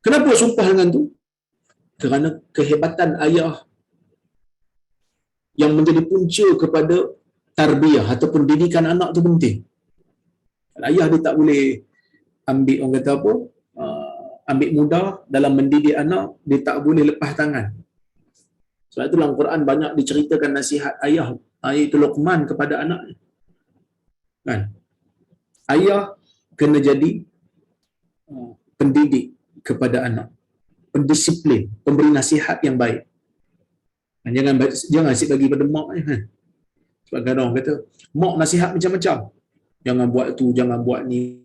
Kenapa sumpah dengan tu? Kerana kehebatan ayah yang menjadi punca kepada tarbiyah ataupun didikan anak tu penting. Ayah dia tak boleh ambil, orang kata apa, ambil mudah dalam mendidik anak, dia tak boleh lepas tangan. Sebab itu dalam Quran banyak diceritakan nasihat ayah, iaitu Luqman kepada anaknya. Kan? Ayah kena jadi pendidik kepada anak, pendisiplin, pemberi nasihat yang baik. Jangan asyik bagi pada mak kan. Sebab kadang orang kata, mak nasihat macam-macam. Jangan buat tu, jangan buat ni,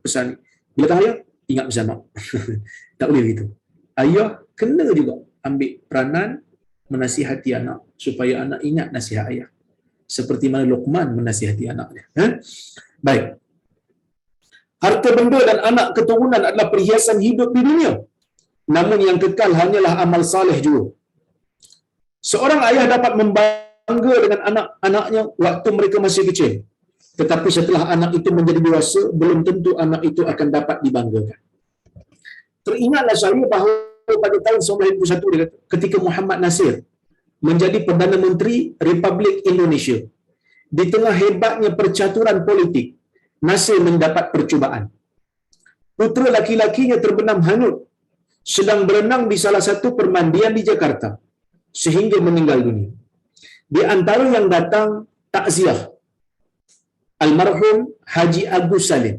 pesan. Bila tak ayah, ingat pesan mak. Tak boleh begitu. Ayah kena juga ambil peranan menasihati anak supaya anak ingat nasihat ayah. Seperti mana Luqman menasihati anaknya. Baik. Harta benda dan anak keturunan adalah perhiasan hidup di dunia. Namun yang kekal hanyalah amal saleh juga. Seorang ayah dapat membangga dengan anak-anaknya waktu mereka masih kecil. Tetapi setelah anak itu menjadi dewasa, belum tentu anak itu akan dapat dibanggakan. Teringatlah saya bahawa pada tahun 1991 dia kata, ketika Muhammad Nasir menjadi Perdana Menteri Republik Indonesia, di tengah hebatnya percaturan politik, Nasir mendapat percubaan. Putera laki-lakinya terbenam hanyut sedang berenang di salah satu permandian di Jakarta sehingga meninggal dunia. Di antara yang datang takziah almarhum Haji Agus Salim,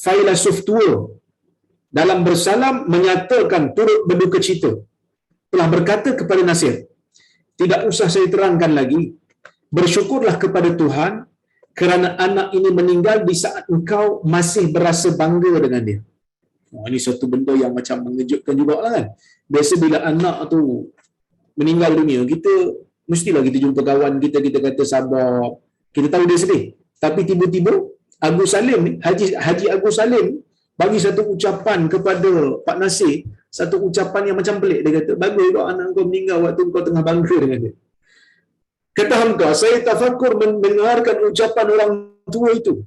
filsuf tua, dalam bersalam menyatakan turut berduka cita, telah berkata kepada Nasir, tidak usah saya terangkan lagi, bersyukurlah kepada Tuhan kerana anak ini meninggal di saat engkau masih berasa bangga dengan dia. Ini satu benda yang macam mengejutkan jugalah kan. Biasa bila anak tu meninggal dunia, kita mestilah kita jumpa kawan kita, kita kata sabar, kita tahu dia sedih. Tapi tiba-tiba Agus Salim ni, Haji Agus Salim bagi satu ucapan kepada Pak Nasir, satu ucapan yang macam pelik. Dia kata, bagus kau anak kau meninggal waktu kau tengah bangga dengan dia. Kata Hamka, saya tafakur mendengarkan ucapan orang tua itu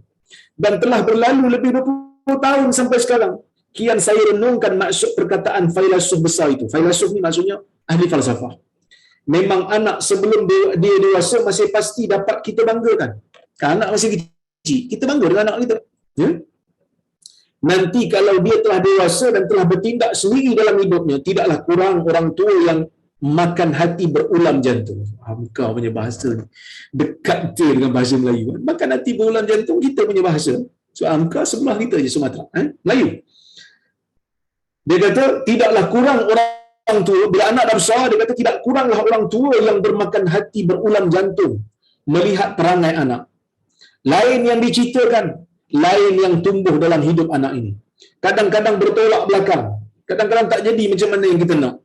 dan telah berlalu lebih 20 tahun sampai sekarang. Kian saya renungkan maksud perkataan filsuf besar itu. Filsuf ni maksudnya ahli falsafah. Memang anak sebelum dia dewasa masih pasti dapat kita banggakan. Anak masih kecil, kita bangga dengan anak kita. Ya? Nanti kalau dia telah dewasa dan telah bertindak sendiri dalam hidupnya, tidaklah kurang orang tua yang makan hati berulam jantung. Kau punya bahasa ni dekat betul dengan bahasa Melayu. Makan hati berulam jantung, kita punya bahasa. So Amka sebelah kita je Sumatera, Melayu. Dia kata tidaklah kurang orang tua, bila anak dah besar, dia kata tidak kuranglah orang tua yang bermakan hati berulam jantung melihat perangai anak. Lain yang diceritakan, lain yang tumbuh dalam hidup anak ini. Kadang-kadang bertolak belakang, kadang-kadang tak jadi macam mana yang kita nak.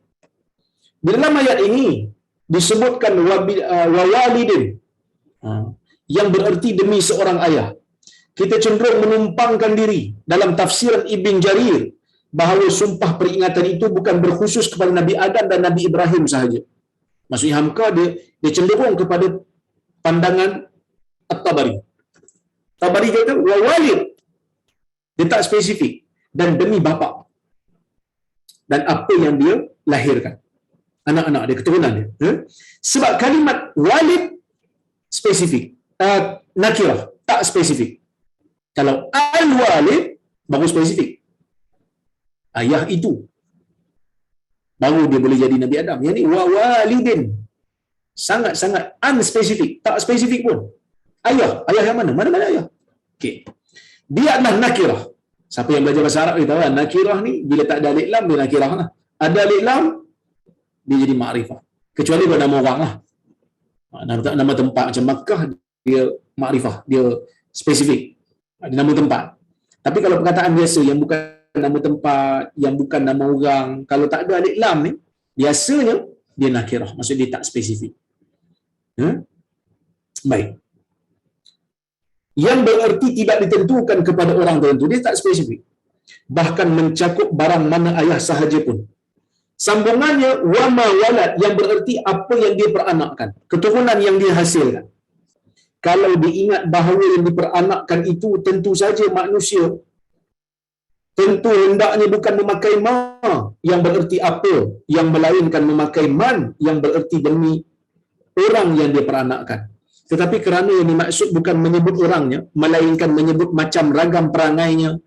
Di dalam ayat ini disebutkan wawalidin, yang bererti demi seorang ayah. Kita cenderung menumpangkan diri dalam tafsiran Ibn Jarir bahawa sumpah peringatan itu bukan berkhusus kepada Nabi Adam dan Nabi Ibrahim sahaja. Maksudnya Hamka dia cenderung kepada pandangan At-Tabari. Tabari kata wawalid, dia tak spesifik, dan demi bapa dan apa yang dia lahirkan, anak-anak dia, keturunan dia. Sebab kalimat walid spesifik, nakirah, tak spesifik. Kalau al-walid baru spesifik, ayah itu, baru dia boleh jadi Nabi Adam. Yang ni wawalidin, sangat-sangat unspesifik, tak spesifik pun. Ayah yang mana? Mana-mana ayah? Okey. Dia adalah nakirah. Siapa yang belajar bahasa Arab dia tahu nakirah ni bila tak ada alif lam dia nakirah lah. Ada alif lam dia jadi makrifah. Kecuali pada nama orang lah. Nama tempat macam Makkah dia makrifah, dia spesifik. Ada nama tempat. Tapi kalau perkataan biasa yang bukan nama tempat, yang bukan nama orang, kalau tak ada alif lam ni, biasanya dia nakirah. Maksud dia tak spesifik. Baik. Yang bererti tidak ditentukan kepada orang tertentu, dia tak spesifik. Bahkan mencakup barang mana ayah sahaja pun. Sambungannya wama walad yang bererti apa yang dia peranakkan, keturunan yang dia hasilkan. Kalau diingat bahawa yang diperanakkan itu tentu saja manusia, tentu hendaknya bukan memakai ma yang bererti apa, yang melainkan memakai man yang bererti demi orang yang dia peranakkan. Tetapi kerana yang dimaksud bukan menyebut orangnya, melainkan menyebut macam ragam perangainya,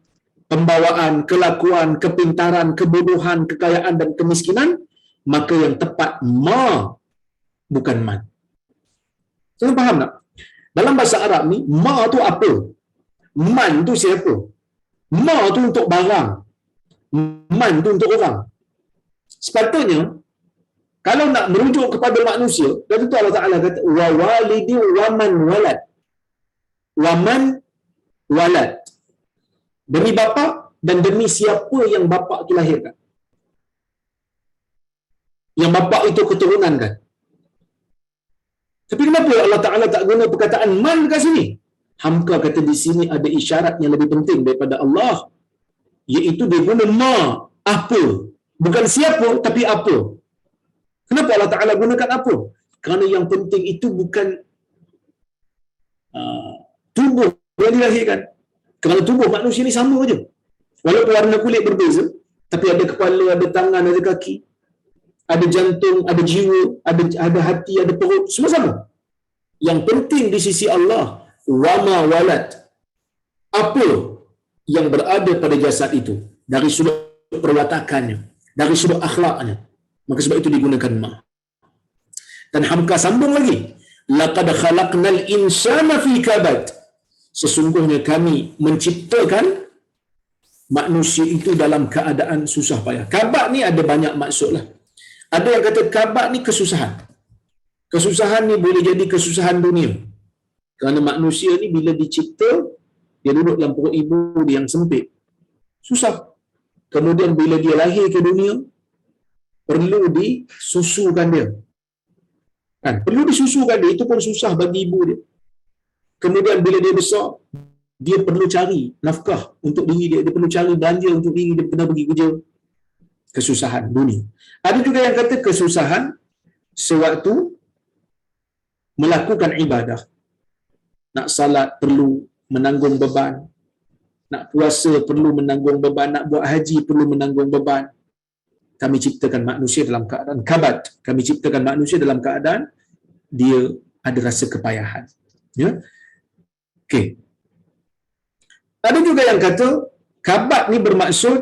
pembawaan, kelakuan, kepintaran, kebodohan, kekayaan dan kemiskinan, maka yang tepat ma bukan man. Saya faham tak? Dalam bahasa Arab ni, ma tu apa? Man tu siapa? Ma tu untuk barang. Man tu untuk orang. Sepatutnya, kalau nak merujuk kepada manusia, dan itu Allah Ta'ala kata, wa walidi wa man walad. Wa man walad. Demi bapa dan demi siapa yang bapa itu lahirkan. Yang bapa itu keturunan kan. Tapi kenapa Allah Ta'ala tak guna perkataan man kat sini? Hamka kata di sini ada isyarat yang lebih penting daripada Allah, iaitu dia guna ma, apa. Bukan siapa, tapi apa. Kenapa Allah Ta'ala gunakan apa? Kerana yang penting itu bukan tubuh yang dilahirkan. Kerana tubuh manusia ni sama saja. Walaupun warna kulit berbeza, tapi ada kepala, ada tangan, ada kaki, ada jantung, ada jiwa, ada hati, ada perut, semua sama. Yang penting di sisi Allah, wama walad, apa yang berada pada jasad itu, dari sudut perwatakannya, dari sudut akhlaknya. Maka sebab itu digunakan ma. Dan Hamka sambung lagi, laqad khalaqnal insana fi kabad. Sesungguhnya kami menciptakan manusia itu dalam keadaan susah payah. Kabad ni ada banyak maksudlah. Ada yang kata kabad ni kesusahan. Kesusahan ni boleh jadi kesusahan dunia. Kerana manusia ni bila dicipta, dia duduk dalam perut ibu dia yang sempit. Susah. Kemudian bila dia lahir ke dunia, perlu disusukan dia. Kan? Perlu disusukan dia, itu pun susah bagi ibu dia. Kemudian bila dia besar, dia perlu cari nafkah untuk diri dia, dia perlu cari belanja untuk diri dia, kena pergi kerja. Kesusahan dunia. Ada juga yang kata kesusahan sewaktu melakukan ibadah. Nak salat perlu menanggung beban, nak puasa perlu menanggung beban, nak buat haji perlu menanggung beban. Kami ciptakan manusia dalam keadaan kabad. Kami ciptakan manusia dalam keadaan dia ada rasa kepayahan. Ya. Okey. Ada juga yang kata kabad ni bermaksud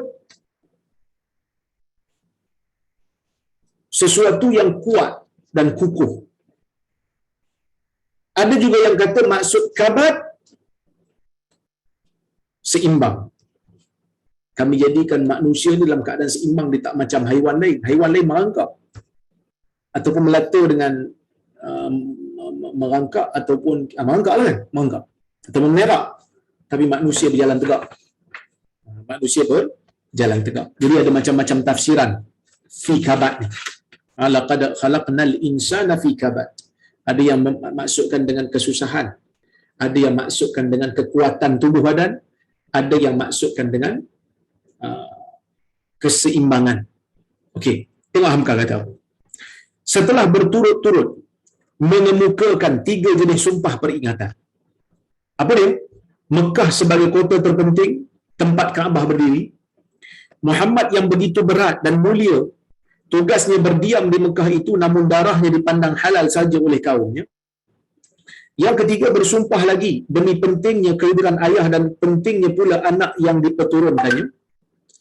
sesuatu yang kuat dan kukuh. Ada juga yang kata maksud kabad seimbang. Kami jadikan manusia ni dalam keadaan seimbang, dia tak macam haiwan lain. Haiwan lain merangkak ataupun melata dengan merangkak ataupun merangkak lah kan? Merangkak ataupun menerak. Tapi manusia berjalan tegak. Manusia berjalan tegak. Jadi ada macam-macam tafsiran fi kabad ni. Laqad khalaqnal insana fi kabad. Ada yang maksudkan dengan kesusahan, ada yang maksudkan dengan kekuatan tubuh badan, ada yang maksudkan dengan keseimbangan. Okey, tengok Hamka kata apa. Setelah berturut-turut mengemukakan 3 jenis sumpah peringatan. Apa dia? Mekah sebagai kota terpenting, tempat Kaabah berdiri. Muhammad yang begitu berat dan mulia, tugasnya berdiam di Mekah itu, namun darahnya dipandang halal saja oleh kaumnya. Yang ketiga, bersumpah lagi demi pentingnya kehadiran ayah dan pentingnya pula anak yang diperturunkannya,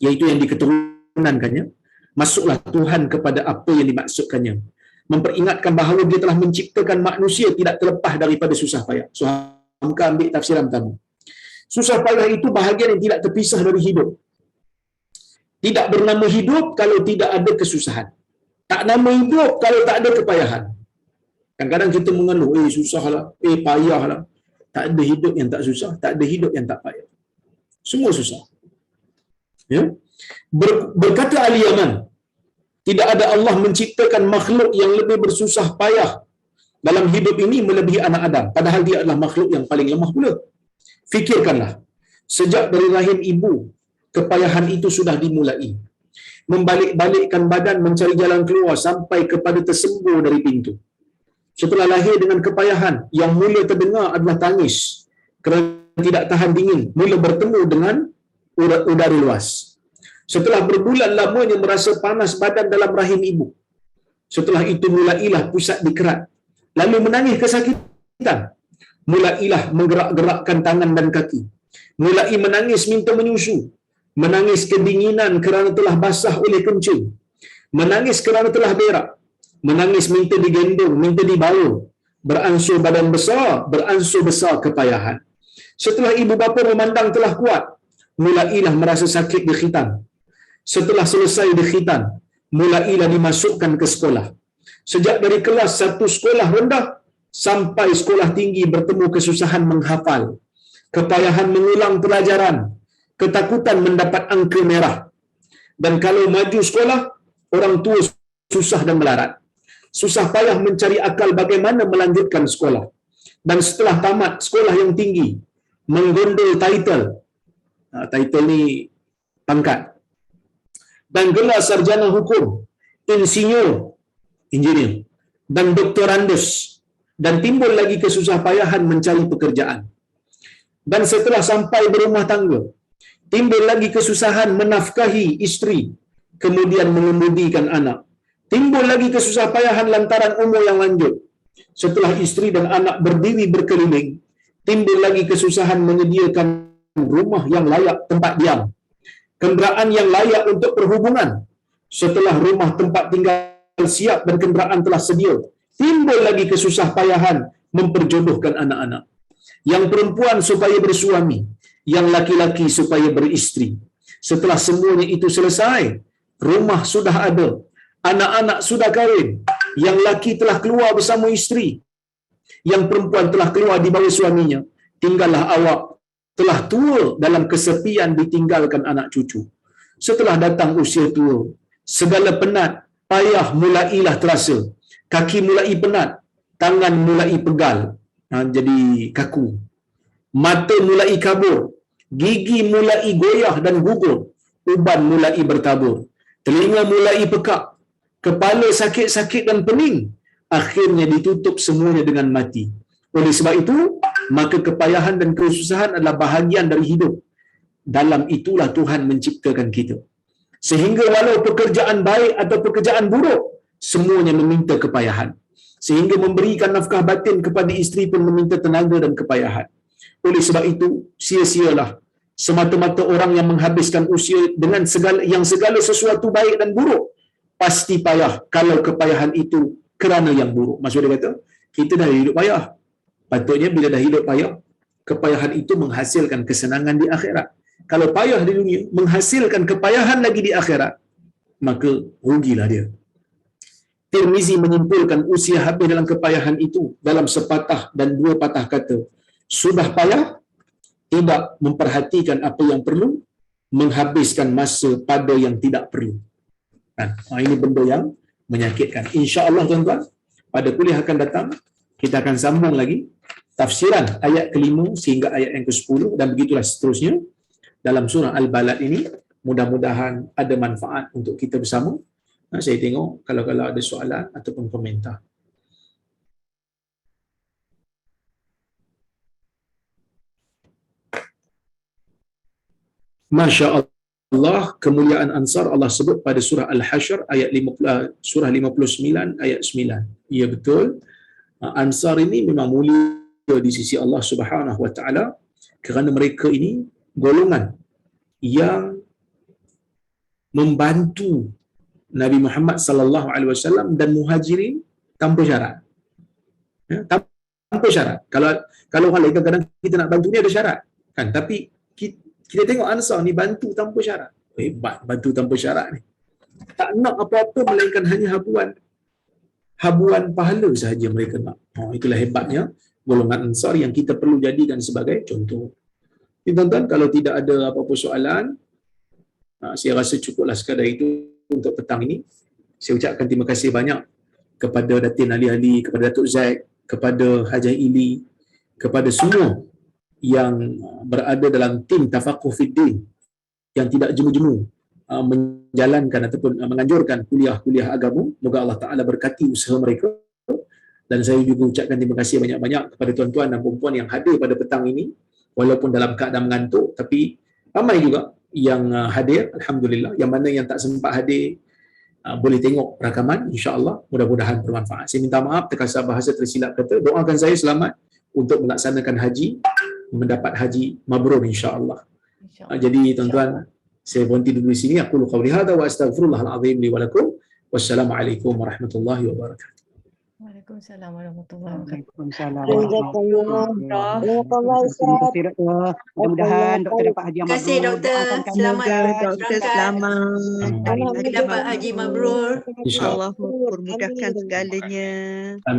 iaitu yang diketurunankannya. Masuklah Tuhan kepada apa yang dimaksudkannya, memperingatkan bahawa dia telah menciptakan manusia tidak terlepas daripada susah payah. So, Hamka ambil tafsiran pertama. Susah payah itu bahagian yang tidak terpisah dari hidup. Tidak bernama hidup kalau tidak ada kesusahan. Tak nama hidup kalau tak ada kepayahan. Kadang-kadang kita mengeluh, susahlah, payahlah. Tak ada hidup yang tak susah, tak ada hidup yang tak payah. Semua susah. Ya? Berkata ahli Yaman, tidak ada Allah menciptakan makhluk yang lebih bersusah payah dalam hidup ini melebihi anak Adam. Padahal dia adalah makhluk yang paling lemah pula. Fikirkanlah, sejak dari rahim ibu, kepayahan itu sudah dimulai. Membalik-balikkan badan mencari jalan keluar sampai kepada tersembur dari pintu. Setelah lahir dengan kepayahan, yang mula terdengar adalah tangis kerana tidak tahan dingin, mula bertemu dengan udara luas. Setelah berbulan lamanya merasa panas badan dalam rahim ibu. Setelah itu mulailah pusat dikerat, lalu menangis kesakitan. Mulailah menggerak-gerakkan tangan dan kaki. Mulai menangis minta menyusu. Menangis kedinginan kerana telah basah oleh kencing. Menangis kerana telah berak. Menangis minta digendong, minta dibawa. Beransur badan besar, beransur besar kepayahan. Setelah ibu bapa memandang telah kuat, mulailah merasa sakit di khitan. Setelah selesai di khitan, mulailah dimasukkan ke sekolah. Sejak dari kelas 1 sekolah rendah sampai sekolah tinggi bertemu kesusahan menghafal, kepayahan mengulang pelajaran, ketakutan mendapat angka merah. Dan kalau maju sekolah, orang tua susah dan melarat. Susah payah mencari akal bagaimana melanjutkan sekolah. Dan setelah tamat sekolah yang tinggi, menggondol title. Title ni pangkat. Dan gelar sarjana hukum, insinyur, engineer, dan doktorandus. Dan timbul lagi kesusah payahan mencari pekerjaan. Dan setelah sampai berumah tangga, timbul lagi kesusahan menafkahi isteri, kemudian mengemudikan anak. Timbul lagi kesusah payahan lantaran umur yang lanjut. Setelah isteri dan anak berdiri berkeliling, timbul lagi kesusahan menyediakan rumah yang layak tempat diam, kenderaan yang layak untuk perhubungan. Setelah rumah tempat tinggal siap dan kenderaan telah sedia, timbul lagi kesusah payahan memperjodohkan anak-anak. Yang perempuan supaya bersuami, yang laki-laki supaya beristeri. Setelah semuanya itu selesai, rumah sudah ada, anak-anak sudah kahwin, yang laki telah keluar bersama isteri, yang perempuan telah keluar di bawah suaminya, tinggallah awak telah tua dalam kesepian ditinggalkan anak cucu. Setelah datang usia tua, segala penat, payah mulailah terasa. Kaki mulai penat, tangan mulai pegal, jadi kaku. Mata mulai kabur, gigi mulai goyah dan gugur, uban mulai bertabur, telinga mulai pekak, kepala sakit-sakit dan pening, akhirnya ditutup semuanya dengan mati. Oleh sebab itu, maka kepayahan dan kesusahan adalah bahagian dari hidup. Dalam itulah Tuhan menciptakan kita. Sehingga walau pekerjaan baik atau pekerjaan buruk, semuanya meminta kepayahan. Sehingga memberikan nafkah batin kepada isteri pun meminta tenaga dan kepayahan. Oleh sebab itu, sia-sialah semata-mata orang yang menghabiskan usia dengan segala sesuatu baik dan buruk. Pasti payah kalau kepayahan itu kerana yang buruk. Maksud dia kata, kita dah hidup payah. Patutnya bila dah hidup payah, kepayahan itu menghasilkan kesenangan di akhirat. Kalau payah di dunia, menghasilkan kepayahan lagi di akhirat, maka rugilah dia. Tirmizi menyimpulkan usia habis dalam kepayahan itu dalam sepatah dan 2 patah kata. Sudah payah, tidak memperhatikan apa yang perlu, menghabiskan masa pada yang tidak perlu. Ini benda yang menyakitkan. InsyaAllah tuan-tuan, pada kuliah akan datang, kita akan sambung lagi tafsiran ayat ke-5 sehingga ayat yang ke-10 dan begitulah seterusnya dalam surah Al-Balad ini. Mudah-mudahan ada manfaat untuk kita bersama. Saya tengok kalau ada soalan ataupun komentar. Masya Allah, kemuliaan Ansar Allah sebut pada surah Al-Hasyr ayat 50, surah 59 ayat 9. Ya betul. Ansar ini memang mulia di sisi Allah Subhanahu wa taala kerana mereka ini golongan yang membantu Nabi Muhammad sallallahu alaihi wasallam dan Muhajirin tanpa syarat. Tanpa syarat. Kalau orang lain kadang-kadang kita nak bantu ni ada syarat. Kan, tapi kita tengok Ansar ni bantu tanpa syarat. Hebat bantu tanpa syarat ni. Tak nak apa-apa melainkan hanya habuan pahala sahaja mereka nak. Itulah hebatnya golongan Ansar yang kita perlu jadikan sebagai contoh. Jadi, tuan-tuan, kalau tidak ada apa-apa soalan, saya rasa cukuplah sekadar itu untuk petang ini. Saya ucapkan terima kasih banyak kepada Datin ahli-ahli, kepada Datuk Zaid, kepada Hajah Ili, kepada semua yang berada dalam tim Tafaqquh Fiddin yang tidak jemu-jemu menjalankan ataupun menganjurkan kuliah-kuliah agama. Moga Allah Ta'ala berkati usaha mereka. Dan saya juga ucapkan terima kasih banyak-banyak kepada tuan-tuan dan puan-puan yang hadir pada petang ini, walaupun dalam keadaan mengantuk, tapi ramai juga yang hadir, Alhamdulillah. Yang mana yang tak sempat hadir, boleh tengok rakaman, insya-Allah, mudah-mudahan bermanfaat. Saya minta maaf terkasar bahasa tersilap kata. Doakan saya selamat untuk melaksanakan haji, mendapat haji mabrur insya-Allah. Jadi tuan-tuan, saya berhenti dulu di sini. Aku qauli hadza wa astaghfirullahal azim li wa lakum. Wassalamualaikum warahmatullahi wabarakatuh. Waalaikumsalam warahmatullahi wabarakatuh. Waalaikumsalam Jazakallah. warahmatullahi wabarakatuh. Terima kasih doktor. Mudah-mudahan doktor dapat haji yang Terima kasih, mabrur. doktor. Doakan kami Selamat juga. Doktor selamat. Dari Dapat haji mabrur. Insya-Allah. Allah mempermudahkan segalanya.